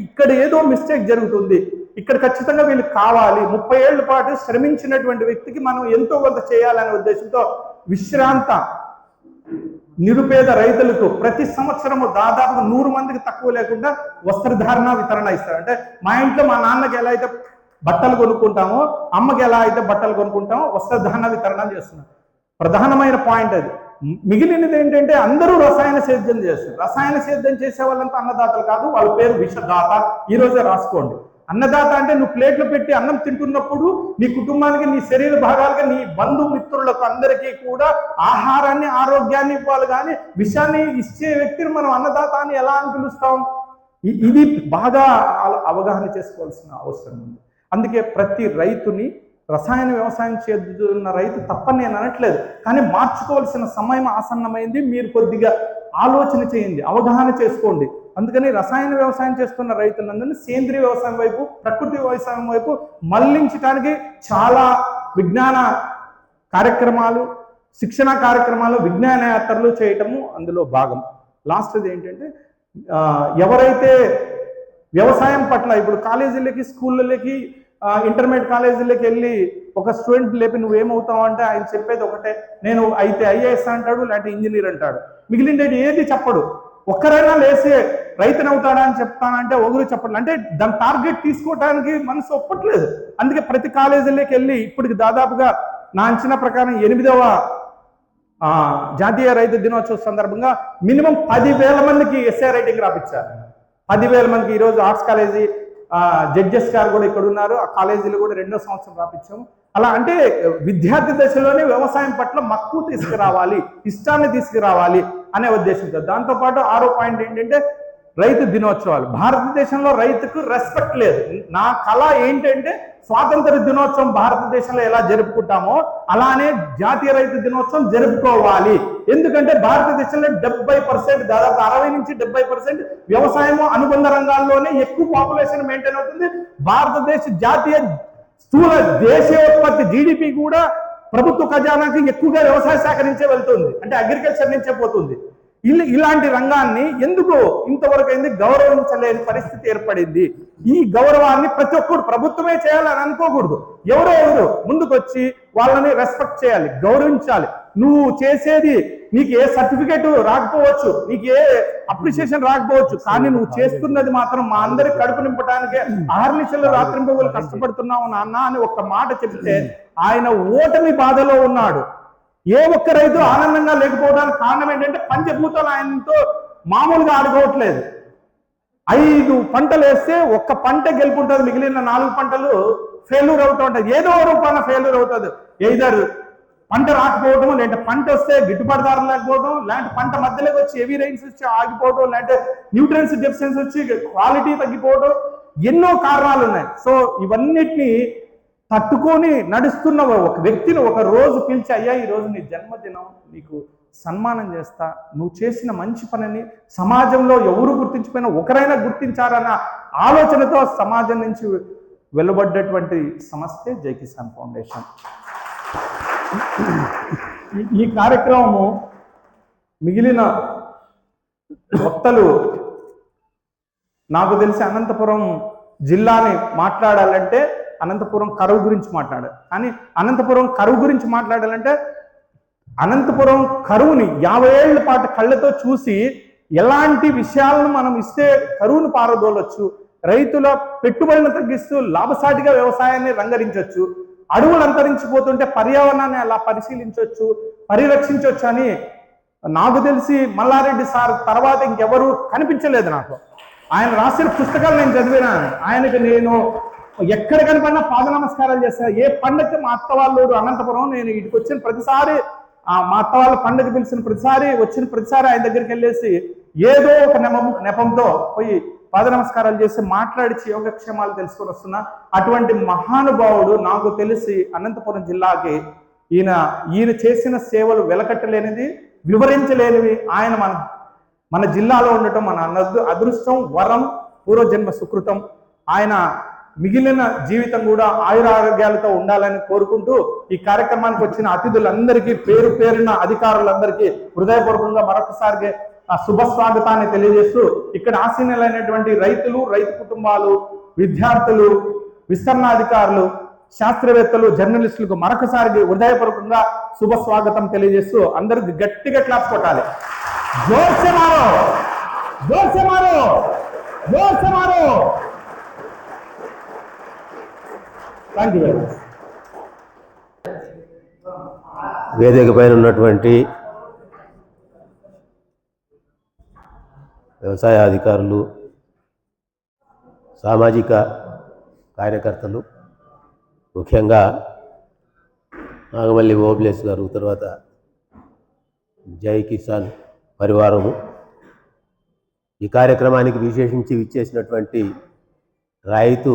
ఇక్కడ ఏదో మిస్టేక్ జరుగుతుంది. ఇక్కడ ఖచ్చితంగా వీళ్ళు కావాలి. 30 ఏళ్ల పాటు శ్రమించినటువంటి వ్యక్తికి మనం ఎంతో కొంత చేయాలనే ఉద్దేశంతో విశ్రాంత నిరుపేద రైతులకు ప్రతి సంవత్సరము దాదాపు 100 మందికి తక్కువ లేకుండా వస్త్రధారణ వితరణ ఇస్తారు. అంటే మా ఇంట్లో మా నాన్నకి ఎలా అయితే బట్టలు కొనుక్కుంటామో, అమ్మకి ఎలా అయితే బట్టలు కొనుక్కుంటామో వస్త్రధారణ వితరణ చేస్తున్నాం. ప్రధానమైన పాయింట్ అది. మిగిలినది ఏంటంటే అందరూ రసాయన సేద్యం చేస్తారు. రసాయన సేద్యం చేసే వాళ్ళంతా అన్నదాతలు కాదు, వాళ్ళ పేరు విషదాత. ఈ రోజే రాసుకోండి. అన్నదాత అంటే నువ్వు ప్లేట్లు పెట్టి అన్నం తింటున్నప్పుడు నీ కుటుంబానికి, నీ శరీర భాగాలకి, నీ బంధుమిత్రులకు అందరికీ కూడా ఆహారాన్ని, ఆరోగ్యాన్ని ఇవ్వాలి. కానీ విషయాన్ని ఇచ్చే వ్యక్తిని మనం అన్నదాత అని ఎలా అని పిలుస్తాం? ఇది బాగా అవగాహన చేసుకోవాల్సిన అవసరం ఉంది. అందుకే ప్రతి రైతుని, రసాయన వ్యవసాయం చేస్తున్న రైతు తప్పని నేను అనట్లేదు, కానీ మార్చుకోవాల్సిన సమయం ఆసన్నమైంది. మీరు కొద్దిగా ఆలోచన చేయండి, అవగాహన చేసుకోండి. అందుకని రసాయన వ్యవసాయం చేస్తున్న రైతులందరినీ సేంద్రియ వ్యవసాయం వైపు, ప్రకృతి వ్యవసాయం వైపు మళ్లించడానికి చాలా విజ్ఞాన కార్యక్రమాలు, శిక్షణ కార్యక్రమాలు, విజ్ఞాన యాత్రలు చేయటము అందులో భాగం. లాస్ట్ది ఏంటంటే, ఎవరైతే వ్యవసాయం పట్ల ఇప్పుడు కాలేజీలకి, స్కూళ్ళకి, ఇంటర్మీడియట్ కాలేజీలకి వెళ్ళి ఒక స్టూడెంట్ లేపి నువ్వేమవుతావు అంటే ఆయన చెప్పేది ఒకటే, నేను అయితే ఐఏఎస్ అంటాడు, లేకపోతే ఇంజనీర్ అంటాడు. మిగిలిండేది ఏది చెప్పడు. ఒక్కరైనా లేసే రైతునవుతాడా అని చెప్తానంటే ఒకరు చెప్పట్లు. అంటే దాని టార్గెట్ తీసుకోవడానికి మనసు ఒప్పట్లేదు. అందుకే ప్రతి కాలేజీలోకి వెళ్ళి ఇప్పటికి దాదాపుగా నా అంచనా ప్రకారం 8వ జాతీయ రైతు దినోత్సవ సందర్భంగా మినిమం 10,000 మందికి ఎస్ఏ రైటింగ్ రాపించారు. 10,000 మందికి. ఈరోజు ఆర్ట్స్ కాలేజీ జడ్జెస్ గారు కూడా ఇక్కడ ఉన్నారు. ఆ కాలేజీలో కూడా 2వ సంవత్సరం రాపించాము. అలా అంటే విద్యార్థి దశలోనే వ్యవసాయం పట్ల మక్కువ తీసుకురావాలి, ఇష్టాన్ని తీసుకురావాలి అనే ఉద్దేశంతో. దాంతోపాటు 6వ పాయింట్ ఏంటంటే రైతు దినోత్సవాలు. భారతదేశంలో రైతుకు రెస్పెక్ట్ లేదు. నా కళ ఏంటంటే స్వాతంత్ర దినోత్సవం భారతదేశంలో ఎలా జరుపుకుంటామో అలానే జాతీయ రైతు దినోత్సవం జరుపుకోవాలి. ఎందుకంటే భారతదేశంలో 70%, దాదాపు 60 నుంచి 70% వ్యవసాయము, అనుబంధ రంగాల్లోనే ఎక్కువ పాపులేషన్ మెయింటైన్ అవుతుంది. భారతదేశ జాతీయ స్థూల దేశీయోత్పత్తి జీడిపి కూడా ప్రభుత్వ ఖజానాకి ఎక్కువగా వ్యవసాయ శాఖ నుంచే వెళ్తుంది, అంటే అగ్రికల్చర్ నుంచే పోతుంది. ఇలాంటి రంగాన్ని ఎందుకు ఇంతవరకు అయింది గౌరవించలేని పరిస్థితి ఏర్పడింది. ఈ గౌరవాన్ని ప్రతి ఒక్కరు ప్రభుత్వమే చేయాలని అనుకోకూడదు. ఎవరు ముందుకొచ్చి వాళ్ళని రెస్పెక్ట్ చేయాలి, గౌరవించాలి. నువ్వు చేసేది, నీకు ఏ సర్టిఫికేట్ రాకపోవచ్చు, నీకు ఏ అప్రిషియేషన్ రాకపోవచ్చు, కానీ నువ్వు చేస్తున్నది మాత్రం మా అందరి కడుపు నింపడానికి అహర్నిశలు రాత్రింపగలు కష్టపడుతున్నావు నాన్న అని ఒక్క మాట చెప్తే ఆయన ఓటమి బాధలో ఉన్నాడు. ఏ ఒక్క రైతు ఆనందంగా లేకపోవడానికి కారణం ఏంటంటే పంచభూతాలు ఆయనతో మామూలుగా ఆడుకోవట్లేదు. 5 పంటలు వేస్తే ఒక్క పంట గెలుపుంటుంది, మిగిలిన 4 పంటలు ఫెయిల్యూర్ అవుతూ ఉంటుంది. ఏదో రూపాన ఫెయిల్యూర్ అవుతుంది. ఎయిదర్ పంట రాకపోవడం, లేదంటే పంట వస్తే గిట్టుబాటు ధర లేకపోవడం, లేదంటే పంట మధ్యలోకి వచ్చి హెవీ రైన్స్ వచ్చి ఆగిపోవడం, లేదంటే న్యూట్రియన్స్ డెఫిషియన్సీ వచ్చి క్వాలిటీ తగ్గిపోవడం, ఎన్నో కారణాలు ఉన్నాయి. సో ఇవన్నిటిని తట్టుకొని నడుస్తున్న ఒక వ్యక్తిని ఒక రోజు పిలిచి, అయ్యా ఈరోజు నీ జన్మదినం, నీకు సన్మానం చేస్తా, నువ్వు చేసిన మంచి పనిని సమాజంలో ఎవరు గుర్తించిపోయినా ఒకరైనా గుర్తించారన్న ఆలోచనతో సమాజం నుంచి వెలువడ్డటువంటి సంస్థే జై కిసాన్ ఫౌండేషన్. ఈ కార్యక్రమము మిగిలిన వక్తలు నాకు తెలిసి అనంతపురం జిల్లాని మాట్లాడాలంటే అనంతపురం కరువు గురించి మాట్లాడాలి. కానీ అనంతపురం కరువు గురించి మాట్లాడాలంటే అనంతపురం కరువుని 50 ఏళ్ల పాటు కళ్ళతో చూసి ఎలాంటి విషయాలను మనం ఇస్తే కరువును పారదోలొచ్చు, రైతుల పెట్టుబడులను తగ్గిస్తూ లాభసాటిగా వ్యవసాయాన్ని రంగరించవచ్చు, అడవులు అంతరించిపోతుంటే పర్యావరణాన్ని అలా పరిశీలించవచ్చు, పరిరక్షించవచ్చు అని నాకు తెలిసి మల్లారెడ్డి సార్ తర్వాత ఇంకెవరు కనిపించలేదు నాకు. ఆయన రాసిన పుస్తకాలు నేను చదివినాను. ఆయనకి నేను ఎక్కడ కనపడినా పాద నమస్కారాలు చేస్తాను. ఏ పండగకి మా అత్త వాళ్ళు అనంతపురం, నేను ఇటుకు వచ్చిన ప్రతిసారి, మా అత్త వాళ్ళ పండుగ పిలిచిన ప్రతిసారి, వచ్చిన ప్రతిసారి ఆయన దగ్గరికి వెళ్ళేసి ఏదో ఒక నెపంతో పోయి పాద నమస్కారాలు చేసి మాట్లాడిచి యోగక్షేమాలు తెలుసుకొని వస్తున్నా. అటువంటి మహానుభావుడు నాకు తెలిసి అనంతపురం జిల్లాకి ఈయన చేసిన సేవలు వెలకట్టలేనిది, వివరించలేనివి. ఆయన మన జిల్లాలో ఉండటం మన అదృష్టం, వరం, పూర్వజన్మ సుకృతం. ఆయన మిగిలిన జీవితం కూడా ఆయురారోగ్యాలతో ఉండాలని కోరుకుంటూ ఈ కార్యక్రమానికి వచ్చిన అతిథులందరికీ పేరు పేరున అధికారులందరికీ హృదయపూర్వకంగా మరొకసారి శుభ స్వాగతాన్ని తెలియజేస్తూ, ఇక్కడ ఆసీనులైనటువంటి రైతులు, రైతు కుటుంబాలు, విద్యార్థులు, విస్తరణాధికారులు, శాస్త్రవేత్తలు, జర్నలిస్టులకు మరొకసారి హృదయపూర్వకంగా శుభ స్వాగతం తెలియజేస్తూ అందరికి గట్టిగా క్లాప్స్ కొట్టాలి. జోర్సే మారో, జోర్సే మారో, జోర్సే మారో. Thank you very much. వేదిక పైన ఉన్నటువంటి వ్యవసాయ అధికారులు, సామాజిక కార్యకర్తలు, ముఖ్యంగా నాగమల్లి ఓబ్లేస్ గారు, తర్వాత జై కిసాన్ పరివారము, ఈ కార్యక్రమానికి విశేషించి విచ్చేసినటువంటి రైతు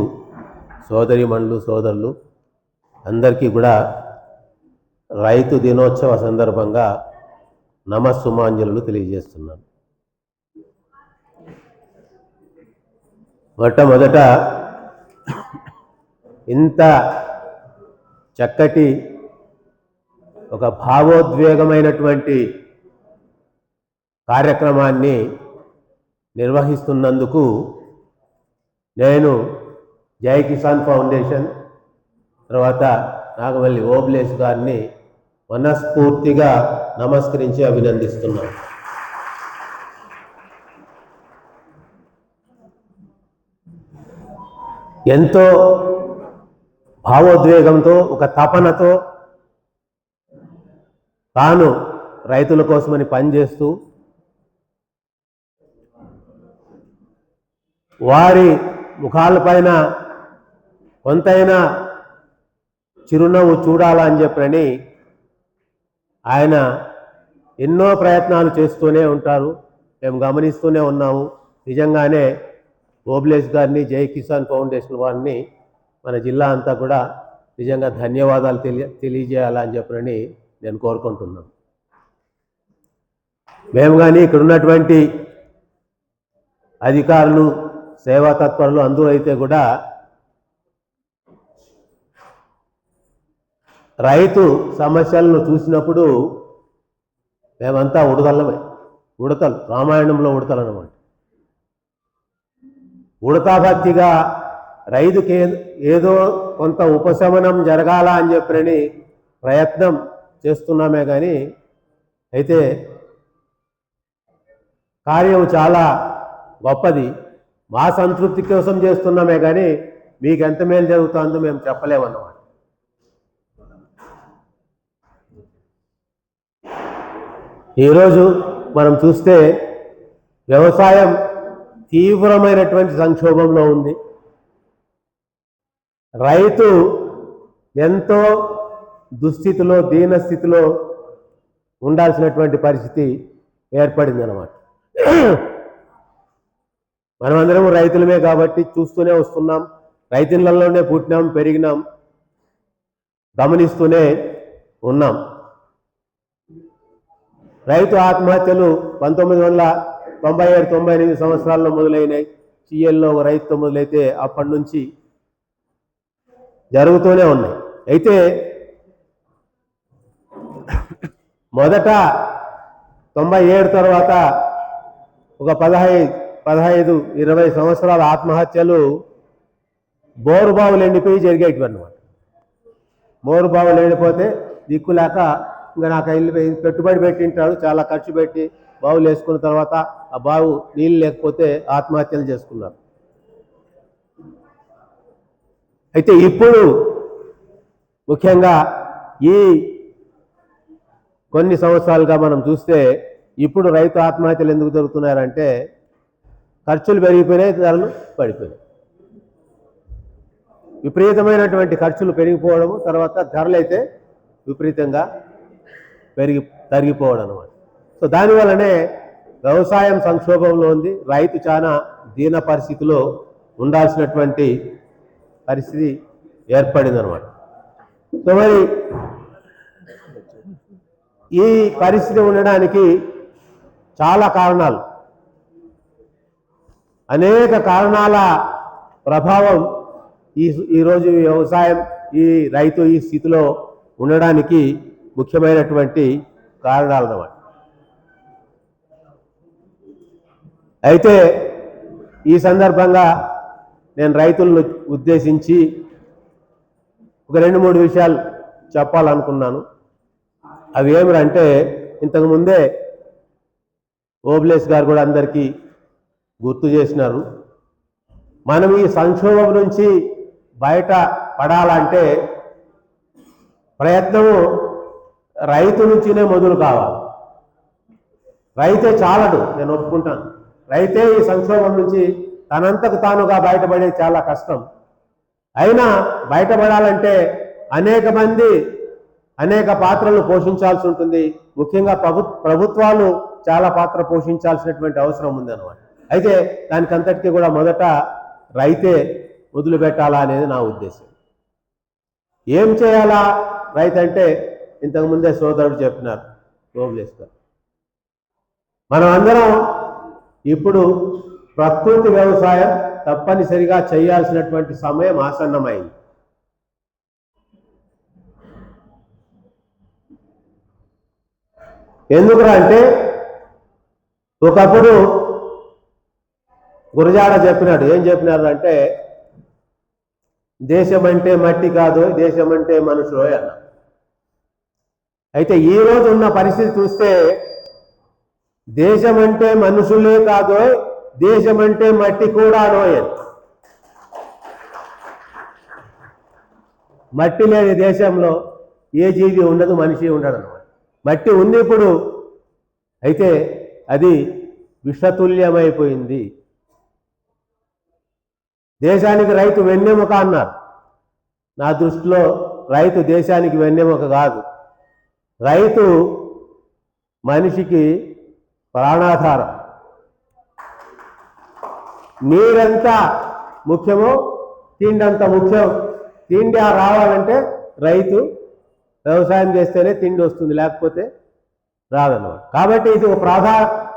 సోదరీమణులు సోదరులు అందరికీ కూడా రైతు దినోత్సవ సందర్భంగా నమస్సుమాంజలు తెలియజేస్తున్నాను. మొట్టమొదట ఇంత చక్కటి ఒక భావోద్వేగమైనటువంటి కార్యక్రమాన్ని నిర్వహిస్తున్నందుకు నేను జై కిసాన్ ఫౌండేషన్, తర్వాత నాగమల్లి ఓబ్లేస్ గారిని మనస్ఫూర్తిగా నమస్కరించి అభినందిస్తున్నాను. ఎంతో భావోద్వేగంతో, ఒక తపనతో తాను రైతుల కోసమని పనిచేస్తూ వారి ముఖాలపైన కొంతైనా చిరునవ్వు చూడాలని చెప్పని ఆయన ఎన్నో ప్రయత్నాలు చేస్తూనే ఉంటారు. మేము గమనిస్తూనే ఉన్నాము. నిజంగానే ఓబ్లేస్ గారిని, జై కిసాన్ ఫౌండేషన్ వారిని మన జిల్లా అంతా కూడా నిజంగా ధన్యవాదాలు తెలియజేయాలని చెప్పని నేను కోరుకుంటున్నాను. మేము కానీ ఇక్కడ ఉన్నటువంటి అధికారులు, సేవా తత్పరులు అందరూ అయితే కూడా రైతు సమస్యలను చూసినప్పుడు మేమంతా ఉడతలు, రామాయణంలో ఉడతలు అన్నమాట. ఉడతాభక్తిగా రైతుకి ఏదో కొంత ఉపశమనం జరగాల అని చెప్పని ప్రయత్నం చేస్తున్నామే కానీ అయితే కార్యం చాలా గొప్పది. మా సంతృప్తి కోసం చేస్తున్నామే కానీ మీకు ఎంత మేలు జరుగుతుందో మేము చెప్పలేమన్నమాట. ఈరోజు మనం చూస్తే వ్యవసాయం తీవ్రమైనటువంటి సంక్షోభంలో ఉంది. రైతు ఎంతో దుస్థితిలో, దీనస్థితిలో ఉండాల్సినటువంటి పరిస్థితి ఏర్పడింది అన్నమాట. మనమందరం రైతులమే కాబట్టి చూస్తూనే వస్తున్నాం. రైతులలోనే పుట్టినాం, పెరిగినాం, గమనిస్తూనే ఉన్నాం. రైతు ఆత్మహత్యలు 1997-98 సంవత్సరాల్లో మొదలైనాయి. సిఎల్లో రైతుతో మొదలైతే అప్పటి నుంచి జరుగుతూనే ఉన్నాయి. అయితే మొదట 97 తర్వాత ఒక 15-20 సంవత్సరాల ఆత్మహత్యలు బోరుబావులు ఎండిపోయి జరిగేటివి అన్నమాట. బోరుబావులు ఎండిపోతే దిక్కులేక ఇంకా నాకు ఇల్లు పెట్టుబడి పెట్టింటాడు, చాలా ఖర్చు పెట్టి బావులు వేసుకున్న తర్వాత ఆ బావు నీళ్ళు లేకపోతే ఆత్మహత్యలు చేసుకున్నారు. అయితే ఇప్పుడు ముఖ్యంగా ఈ కొన్ని సంవత్సరాలుగా మనం చూస్తే ఇప్పుడు రైతు ఆత్మహత్యలు ఎందుకు జరుగుతున్నారంటే ఖర్చులు పెరిగిపోయినాయి, ధరలు పడిపోయినాయి. విపరీతమైనటువంటి ఖర్చులు పెరిగిపోవడము, తర్వాత ధరలు అయితే విపరీతంగా తరిగిపోవడం అన్నమాట. సో దానివల్లనే వ్యవసాయం సంక్షోభంలో ఉంది. రైతు చాలా దీన పరిస్థితిలో ఉండాల్సినటువంటి పరిస్థితి ఏర్పడింది అన్నమాట. సో మరి ఈ పరిస్థితి ఉండడానికి చాలా కారణాలు, అనేక కారణాల ప్రభావం ఈరోజు వ్యవసాయం, ఈ రైతు ఈ స్థితిలో ఉండడానికి ముఖ్యమైనటువంటి కారణాలు అన్నమాట. అయితే ఈ సందర్భంగా నేను రైతులను ఉద్దేశించి ఒక 2-3 విషయాలు చెప్పాలనుకున్నాను. అవి ఏమిటంటే, ఇంతకుముందే ఓబ్లేస్ గారు కూడా అందరికీ గుర్తు చేసినారు. మనం ఈ సంక్షోభం నుంచి బయట పడాలంటే ప్రయత్నము రైతు నుంచినే మొదలు కావాలి. రైతే చాలదు, నేను ఒప్పుకుంటాను. రైతే ఈ సంక్షోభం నుంచి తనంతకు తానుగా బయటపడేది చాలా కష్టం. అయినా బయటపడాలంటే అనేక మంది అనేక పాత్రలు పోషించాల్సి ఉంటుంది. ముఖ్యంగా ప్రభుత్వాలు చాలా పాత్ర పోషించాల్సినటువంటి అవసరం ఉందన్నమాట. అయితే దానికంతటికీ కూడా మొదట రైతే మొదలు పెట్టాలా అనేది నా ఉద్దేశం. ఏం చేయాలా రైతు అంటే ఇంతకుముందే సోదరుడు చెప్పినారు గోబులేశ్వర్. మనం అందరం ఇప్పుడు ప్రకృతి వ్యవసాయం తప్పనిసరిగా చేయాల్సినటువంటి సమయం ఆసన్నమైంది. ఎందుకురా అంటే ఒకప్పుడు గురజాడ చెప్పినాడు. ఏం చెప్పినారు అంటే దేశం అంటే మట్టి కాదు, దేశం అంటే మనుషులు అన్న. అయితే ఈరోజు ఉన్న పరిస్థితి చూస్తే దేశం అంటే మనుషులే కాదు, దేశం అంటే మట్టి కూడా నోయని. మట్టి లేని దేశంలో ఏ జీవి ఉండదు, మనిషి ఉండడు అన్నమాట. మట్టి ఉంది ఇప్పుడు, అయితే అది విషతుల్యమైపోయింది. దేశానికి రైతు వెన్నెముక అన్నారు. నా దృష్టిలో రైతు దేశానికి వెన్నెముక కాదు, రైతు మనిషికి ప్రాణాధారం. నీరెంత ముఖ్యమో తిండి అంత ముఖ్యం. తిండి రావాలంటే రైతు వ్యవసాయం చేస్తేనే తిండి వస్తుంది, లేకపోతే రాదన్నమాట. కాబట్టి ఇది ఒక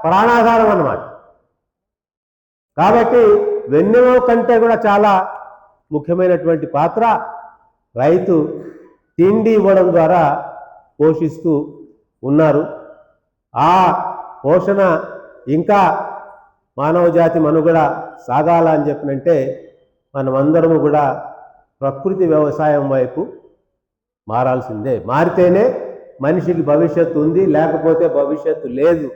ప్రాణాధారం అన్నమాట. కాబట్టి వెన్నెముక కంటే కూడా చాలా ముఖ్యమైనటువంటి పాత్ర రైతు తిండి ఇవ్వడం ద్వారా పోషిస్తూ ఉన్నారు. ఆ పోషణ ఇంకా మానవ జాతి మనుగడ సాగాల అని చెప్పినంటే మనమందరము కూడా ప్రకృతి వ్యవసాయం వైపు మారాల్సిందే. మారితేనే మనిషికి భవిష్యత్తు ఉంది, లేకపోతే భవిష్యత్తు లేదు.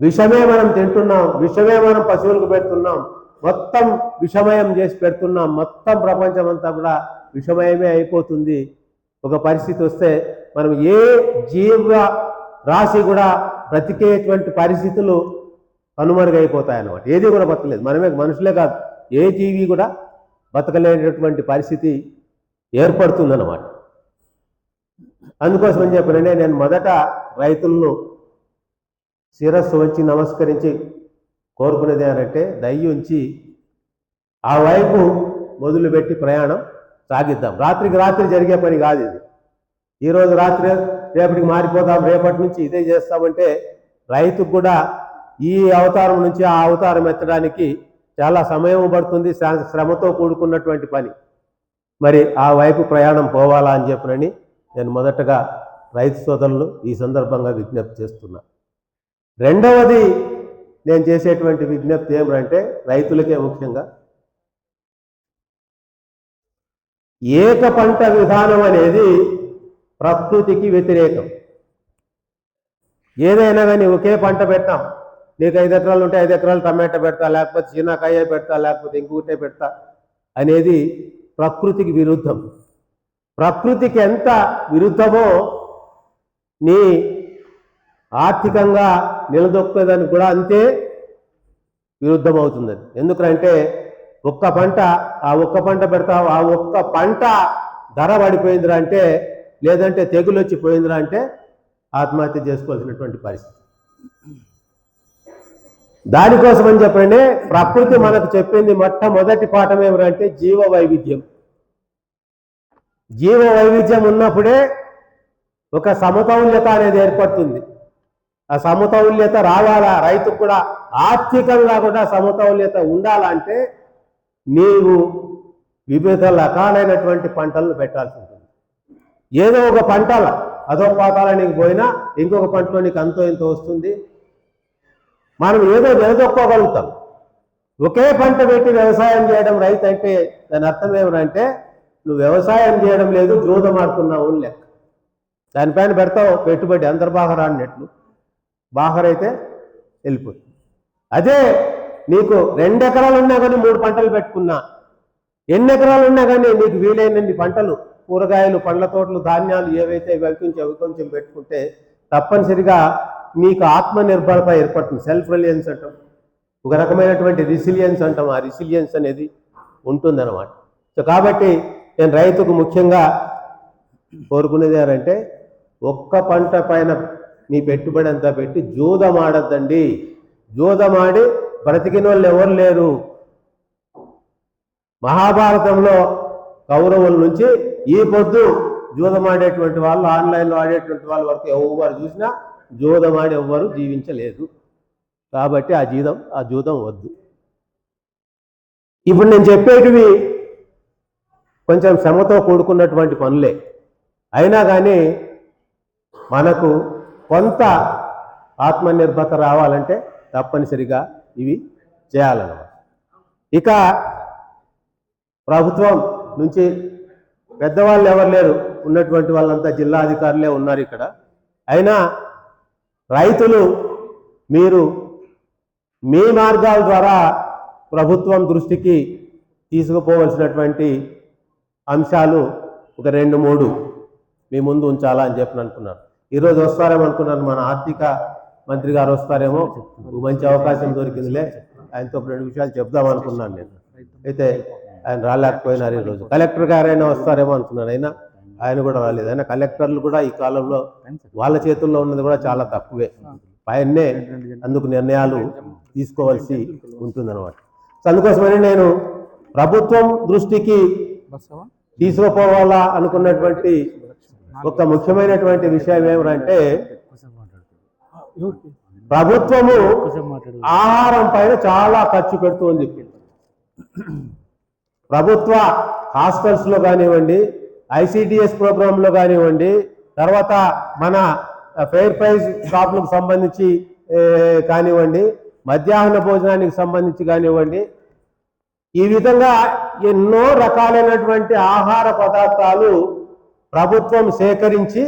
విషమే మనం తింటున్నాం, విషమే మనం పశువులకు పెడుతున్నాం, మొత్తం విషమయం చేసి పెడుతున్నాం. మొత్తం ప్రపంచం అంతా కూడా విషమయమే అయిపోతుంది. ఒక పరిస్థితి వస్తే మనం ఏ జీవ రాశి కూడా బ్రతికేటువంటి పరిస్థితులు కనుమరుగైపోతాయన్నమాట. ఏది కూడా బతకలేదు. మనమే మనుషులే కాదు, ఏ జీవి కూడా బతకలేనటువంటి పరిస్థితి ఏర్పడుతుందన్నమాట. అందుకోసం అని చెప్పినంటే నేను మొదట రైతులను శిరస్సు వచ్చి నమస్కరించి కోరుకునేది ఏంటంటే దయ్యుంచి ఆ వైపు మొదలుపెట్టి ప్రయాణం సాగిద్దాం. రాత్రికి రాత్రి జరిగే పని కాదు ఇది. ఈరోజు రాత్రి రేపటికి మారిపోతాం, రేపటి నుంచి ఇదే చేస్తామంటే రైతుకు కూడా ఈ అవతారం నుంచి ఆ అవతారం ఎత్తడానికి చాలా సమయం పడుతుంది, శ్రమతో కూడుకున్నటువంటి పని. మరి ఆ వైపు ప్రయాణం పోవాలా అని చెప్పనని నేను మొదటగా రైతు సోదరులను ఈ సందర్భంగా విజ్ఞప్తి చేస్తున్నా. రెండవది నేను చేసేటువంటి విజ్ఞప్తి ఏమిటంటే రైతులకే ముఖ్యంగా ఏక పంట విధానం అనేది ప్రకృతికి వ్యతిరేకం. ఏదైనా కానీ ఒకే పంట పెట్టాం, నీకు 5 ఎకరాలు ఉంటే 5 ఎకరాలు టమాటా పెడతా, లేకపోతే చీనాకాయ పెడతా, లేకపోతే ఇంకొకటే పెడతా అనేది ప్రకృతికి విరుద్ధం. ప్రకృతికి ఎంత విరుద్ధమో నీ ఆర్థికంగా నిలదొక్కేదానికి కూడా అంతే విరుద్ధం అవుతుంది. ఎందుకంటే ఒక్క పంట, ఆ ఒక్క పంట పెడతావు, ఆ ఒక్క పంట ధర పడిపోయిందిరా అంటే, లేదంటే తెగులు వచ్చిపోయిందిరా అంటే ఆత్మహత్య చేసుకోవాల్సినటువంటి పరిస్థితి. దానికోసం అని చెప్పండి ప్రకృతి మనకు చెప్పింది మొట్టమొదటి పాఠం ఏమిటంటే జీవ వైవిధ్యం. జీవ వైవిధ్యం ఉన్నప్పుడే ఒక సమతౌల్యత అనేది ఏర్పడుతుంది. ఆ సమతౌల్యత రావాలా, రైతుకు కూడా ఆర్థికంగా కూడా సమతౌల్యత ఉండాలంటే నీవు వివిధ రకాలైనటువంటి పంటలను పెట్టాల్సి ఉంటుంది. ఏదో ఒక పంటల అధోపాతాల నీకు పోయినా ఇంకొక పంటలో నీకు అంతో ఇంతో వస్తుంది. మనం ఏదో నిలదొక్కోగలుగుతాం. ఒకే పంట పెట్టి వ్యవసాయం చేయడం రైతు అంటే దాని అర్థం ఏమంటే నువ్వు వ్యవసాయం చేయడం లేదు, జూదం ఆడుతున్నావు లెక్క. దానిపైన పెడతావు పెట్టుబడి, అంతర్బాహర అన్నట్లు. బాహర్ అయితే వెళ్ళిపోతుంది. అదే నీకు 2 ఎకరాలు ఉన్నా కానీ 3 పంటలు పెట్టుకున్నా, ఎన్ని ఎకరాలు ఉన్నా కానీ నీకు వీలైనన్ని పంటలు, కూరగాయలు, పండ్ల తోటలు, ధాన్యాలు ఏవైతే అవి కొంచెం పెట్టుకుంటే తప్పనిసరిగా నీకు ఆత్మనిర్భరత ఏర్పడుతుంది. సెల్ఫ్ రిలయన్స్ అంటాం. ఒక రకమైనటువంటి రిసిలియన్స్ అంటాం, ఆ రిసిలియన్స్ అనేది ఉంటుందన్నమాట. సో కాబట్టి నేను రైతుకు ముఖ్యంగా కోరుకునేది ఏంటంటే ఒక్క పంట పైన మీ పెట్టుబడి అంతా పెట్టి జూదమాడద్దండి. జూదమాడి బ్రతికిన వాళ్ళు ఎవరు లేరు. మహాభారతంలో కౌరవుల నుంచి ఈ పొద్దు జూదమాడేటువంటి వాళ్ళు, ఆన్లైన్లో ఆడేటువంటి వాళ్ళ వరకు ఎవరు చూసినా జూదమాడి ఎవ్వరు జీవించలేదు. కాబట్టి ఆ జూదం వద్దు. ఇప్పుడు నేను చెప్పేటివి కొంచెం శ్రమతో కూడుకున్నటువంటి పనులే, అయినా కానీ మనకు కొంత ఆత్మనిర్భరత రావాలంటే తప్పనిసరిగా ఇవి చేయాలన్నమాట. ఇక ప్రభుత్వం నుంచి పెద్దవాళ్ళు ఎవరు లేరు, ఉన్నటువంటి వాళ్ళంతా జిల్లా అధికారులే ఉన్నారు ఇక్కడ. అయినా రైతులు మీరు మీ మార్గాల ద్వారా ప్రభుత్వం దృష్టికి తీసుకుపోవలసినటువంటి అంశాలు ఒక 2-3 మీ ముందు ఉంచాలా అని చెప్పి అనుకున్నాను. ఈరోజు వస్తారేమో అనుకున్నాను, మన ఆర్థిక మంత్రి గారు వస్తారేమో, మంచి అవకాశం దొరికిందిలే, ఆయనతో 2 విషయాలు చెప్దాం అనుకున్నాను నేను. అయితే ఆయన రాలేకపోయినారు. ఈరోజు కలెక్టర్ గారైనా వస్తారేమో అనుకున్నాను, అయినా ఆయన కూడా రాలేదు. అయినా కలెక్టర్లు కూడా ఈ కాలంలో వాళ్ళ చేతుల్లో ఉన్నది కూడా చాలా తక్కువే. ఆయన్నే అందుకు నిర్ణయాలు తీసుకోవాల్సి ఉంటుందన్నమాట. సో అందుకోసమని నేను ప్రభుత్వం దృష్టికి తీసుకుపోవాలా అనుకున్నటువంటి ఒక ముఖ్యమైనటువంటి విషయం ఏమిటంటే ప్రభుత్వము ఆహారం పైన చాలా ఖర్చు పెడుతుంది. ప్రభుత్వ హాస్టల్స్లో కానివ్వండి, ICDS ప్రోగ్రాంలో కానివ్వండి, తర్వాత మన ఫెయిర్ ప్రైజ్ షాపులకు సంబంధించి కానివ్వండి, మధ్యాహ్న భోజనానికి సంబంధించి కానివ్వండి, ఈ విధంగా ఎన్నో రకాలైనటువంటి ఆహార పదార్థాలు ప్రభుత్వం సేకరించి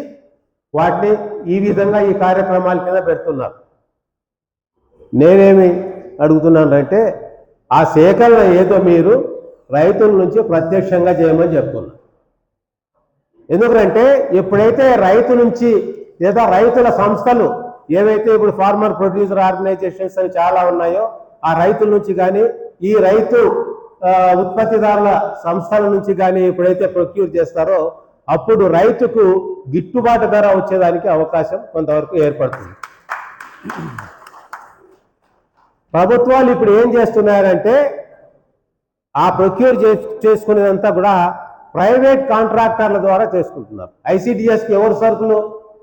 వాటిని ఈ విధంగా ఈ కార్యక్రమాల కింద పెడుతున్నారు. నేనేమి అడుగుతున్నానంటే ఆ సేకరణ ఏదో మీరు రైతుల నుంచి ప్రత్యక్షంగా చేయమని చెప్తున్నారు. ఎందుకంటే ఎప్పుడైతే రైతు నుంచి లేదా రైతుల సంస్థలు ఏవైతే ఇప్పుడు ఫార్మర్ ప్రొడ్యూసర్ ఆర్గనైజేషన్స్ అని చాలా ఉన్నాయో ఆ రైతుల నుంచి కానీ ఈ రైతు ఉత్పత్తిదారుల సంస్థల నుంచి కానీ ఎప్పుడైతే ప్రొక్యూర్ చేస్తారో అప్పుడు రైతుకు గిట్టుబాటు ధర వచ్చేదానికి అవకాశం కొంతవరకు ఏర్పడుతుంది. ప్రభుత్వాలు ఇప్పుడు ఏం చేస్తున్నారంటే ఆ ప్రొక్యూర్ చేసుకునేదంతా కూడా ప్రైవేట్ కాంట్రాక్టర్ల ద్వారా చేసుకుంటున్నారు. ICDSకి ఎవరు సరుకులు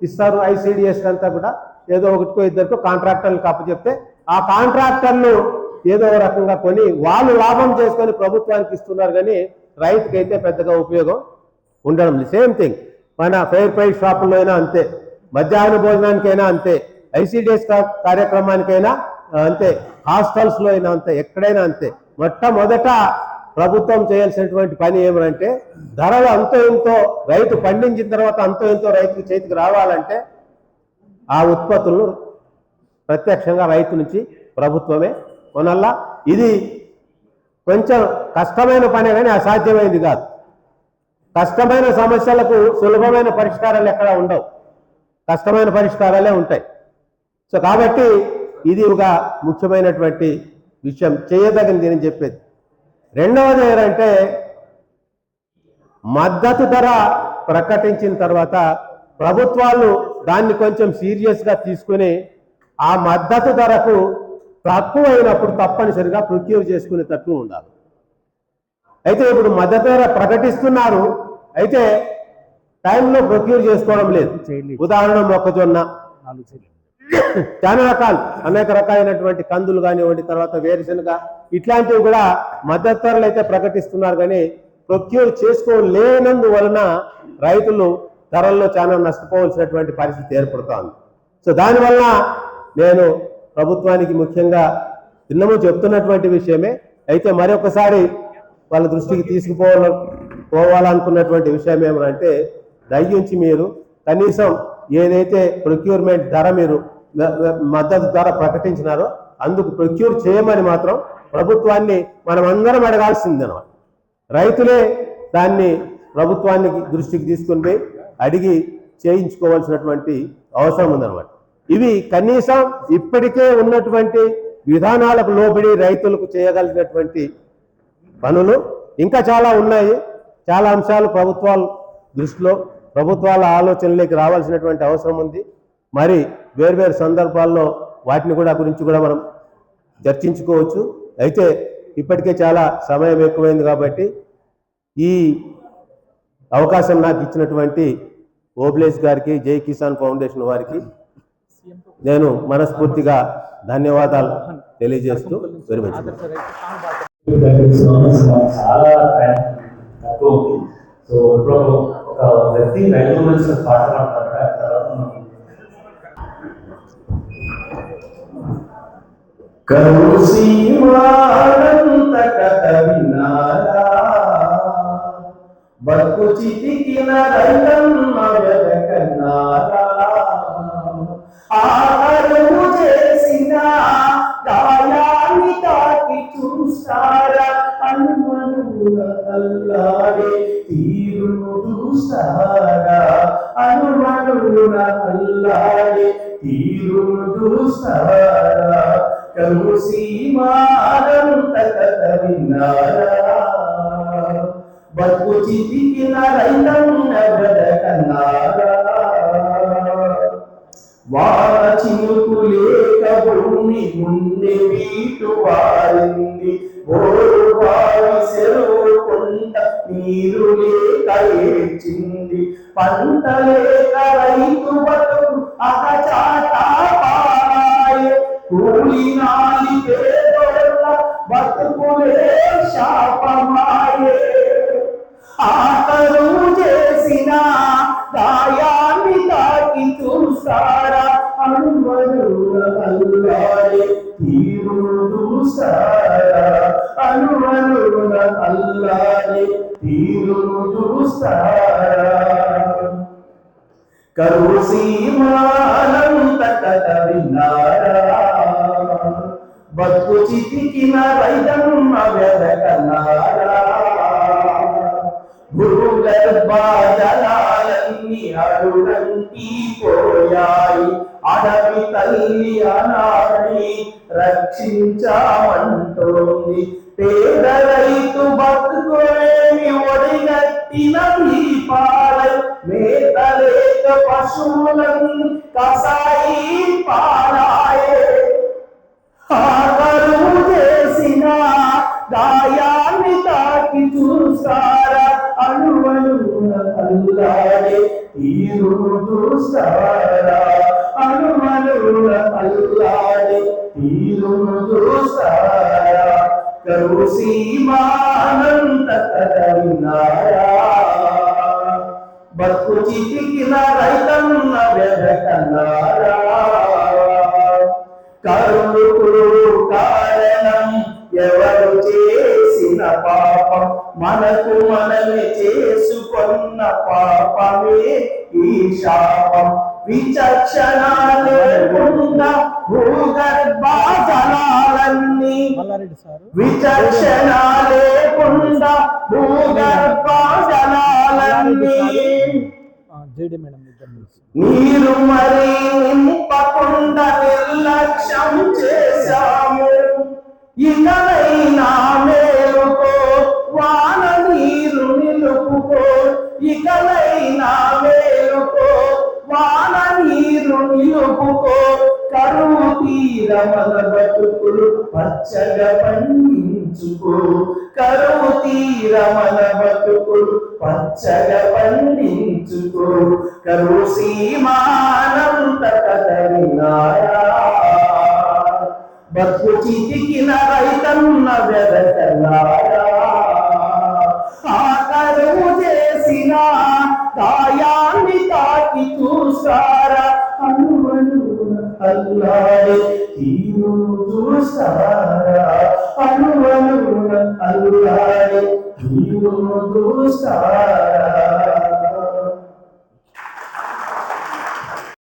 ఇస్తారు? ICDSకి అంతా కూడా ఏదో 1-2 కాంట్రాక్టర్లకు అప్పచెప్తే ఆ కాంట్రాక్టర్లు ఏదో రకంగా కొని వాళ్ళు లాభం చేసుకొని ప్రభుత్వానికి ఇస్తున్నారు, కానీ రైతుకైతే పెద్దగా ఉపయోగం ఉండడం లేదు. సేమ్ థింగ్ మన ఫెయిర్ ప్రైస్ షాపుల్లో అయినా అంతే, మధ్యాహ్న భోజనానికైనా అంతే, ICDS కార్యక్రమానికైనా అంతే, హాస్టల్స్లో అయినా అంతే, ఎక్కడైనా అంతే. మొట్టమొదట ప్రభుత్వం చేయాల్సినటువంటి పని ఏమంటే ధరలు అంతో ఇంతో రైతు పండించిన తర్వాత అంతో ఇంతో రైతుకు చేతికి రావాలంటే ఆ ఉత్పత్తులను ప్రత్యక్షంగా రైతు నుంచి ప్రభుత్వమే కొనల్లా. ఇది కొంచెం కష్టమైన పనే కానీ అసాధ్యమైనది కాదు. కష్టమైన సమస్యలకు సులభమైన పరిష్కారాలు ఎక్కడ ఉండవు, కష్టమైన పరిష్కారాలే ఉంటాయి. సో కాబట్టి ఇది ఒక ముఖ్యమైనటువంటి విషయం, చేయదగింది నేను చెప్పేది. రెండవది ఏంటంటే మద్దతు ధర ప్రకటించిన తర్వాత ప్రభుత్వాలు దాన్ని కొంచెం సీరియస్గా తీసుకుని ఆ మద్దతు ధరకు తక్కువైనప్పుడు తప్పనిసరిగా ప్రొక్యూర్ చేసుకునేటట్లు ఉండాలి. అయితే ఇప్పుడు మద్దతు ధర ప్రకటిస్తున్నారు, అయితే టైంలో ప్రొక్యూర్ చేసుకోవడం లేదు. ఉదాహరణ మొక్కజొన్న, చాలా రకాలు అనేక రకాలైనటువంటి కందులు కానివ్వండి, తర్వాత వేరుశనగ, ఇట్లాంటివి కూడా మద్దతు ధరలు అయితే ప్రకటిస్తున్నారు, కానీ ప్రొక్యూర్ చేసుకోలేనందువలన రైతులు ధరల్లో చాలా నష్టపోవాల్సినటువంటి పరిస్థితి ఏర్పడుతోంది. సో దానివల్ల నేను ప్రభుత్వానికి ముఖ్యంగా నిన్నమూ చెప్తున్నటువంటి విషయమే, అయితే మరొకసారి వాళ్ళ దృష్టికి తీసుకుపోవాలనుకున్నటువంటి విషయం ఏమంటే దయించి మీరు కనీసం ఏదైతే ప్రొక్యూర్మెంట్ ధర మీరు మద్దతు ధర ప్రకటించినారో అందుకు ప్రొక్యూర్ చేయమని మాత్రం ప్రభుత్వాన్ని మనం అందరం అడగాల్సిందనమాట. రైతులే దాన్ని ప్రభుత్వానికి దృష్టికి తీసుకుని అడిగి చేయించుకోవాల్సినటువంటి అవసరం ఉందన్నమాట. ఇవి కనీసం ఇప్పటికే ఉన్నటువంటి విధానాలకు లోబడి రైతులకు చేయగలిగినటువంటి పనులు ఇంకా చాలా ఉన్నాయి. చాలా అంశాలు ప్రభుత్వాల ఆలోచనలోకి రావాల్సినటువంటి అవసరం ఉంది. మరి వేర్వేరు సందర్భాల్లో వాటిని గురించి కూడా మనం చర్చించుకోవచ్చు. అయితే ఇప్పటికే చాలా సమయం ఎక్కువైంది కాబట్టి ఈ అవకాశం నాకు ఇచ్చినటువంటి ఓబ్లేష్ గారికి, జై కిసాన్ ఫౌండేషన్ వారికి నేను మనస్ఫూర్తిగా ధన్యవాదాలు తెలియజేస్తూ విరమించుకుంటున్నాను. చాలా తక్కువ ఉంది. సో ఇప్పుడు ఒక వ్యక్తి రైతు గురించి పాట పాడతారు. కరుసీమానంత కథ విన్నారా, బతుకు చితికిన రైతన్న వెదకన్నారా, ఆ కరువు చేసిన గాయాన్ని తాకి చూస్తారా, అనుమనుల అల్లాడే తీరును చూస్తారా, అనుమనుల అల్లాడే తీరును చూస్తారా, కరుసీమానంత కథ విన్నారా, బతుకు చితికిన రైతన్న వెదకన్నారా, వాన చినుకు లేక భూమి ముందే వీటు వారింది, బోరు బావి చెరువు కొండ నీరు లేక ఏడ్చింది, పంట లేక రైతు బతుకు అగచాట పారాయే, కూలి నాలి పేదోళ్ళ బతుకులే శాపమాయే, ఆ కరువు చేసిన గాయాన్ని తాకి చూస్తారా, అనుమనుల అల్లాడే తీరును చూస్తారా, అనుమనుల అల్లాడే తీరును చూస్తారా, కరుసీమానంత కథ విన్నారా, బతుకు చితికిన రైతన్న వెదకన్నారా, భూగర్భ జలాలన్నీ అడుగంటి పోయాయి, అడవి తల్లి అనాడిని రక్షించామంటోంది, పేద రైతు బతుకులేమి ఒడిగట్టిన దీపాలై, మేత లేక పశువులను కసాయి పాలాయే, ఆ కరువు చేసిన గాయాన్ని తాకి చూస్తారా, అనుమనుల అల్లాడే తీరును చూస్తారా, అనుమనుల అల్లాడే తీరును చూస్తారా, కరుసీమానంత కథ విన్నారా, బతుకు చితికిన రైతన్న వెదకన్నారా, కరువుకు కారణం ఎవరు చేసిన పాపం, మనకు మనమే చేసుకున్న పాపమే ఈ శాపం, విచక్షణ లేకుండా భూగర్భ జలాలన్నీ, విచక్షణ లేకుండా భూగర్భ జలాలన్నీ, నీరు మరి నింపకుండా నిర్లక్ష్యం చేశాము, ఇకనైనా మేలుకో వాన నీరు నిలుపుకో, ఇకనైనా మేలుకో వాన నీరు నిలుపుకో, కరువు తీర మన బతుకులు పచ్చగా పండించుకో, కరువు తీర మన బతుకులు పచ్చగా పండించుకో, కరుసీమానంత కథ విన్నారా, బతుకు చితికిన రైతన్న వెదకన్నారా, ఆ కరువు చేసిన గాయాన్ని తాకి చూస్తారా, అనుమనుల అల్లాడే తీరును చూస్తారా, అనుమనుల అల్లాడే తీరును చూస్తారా.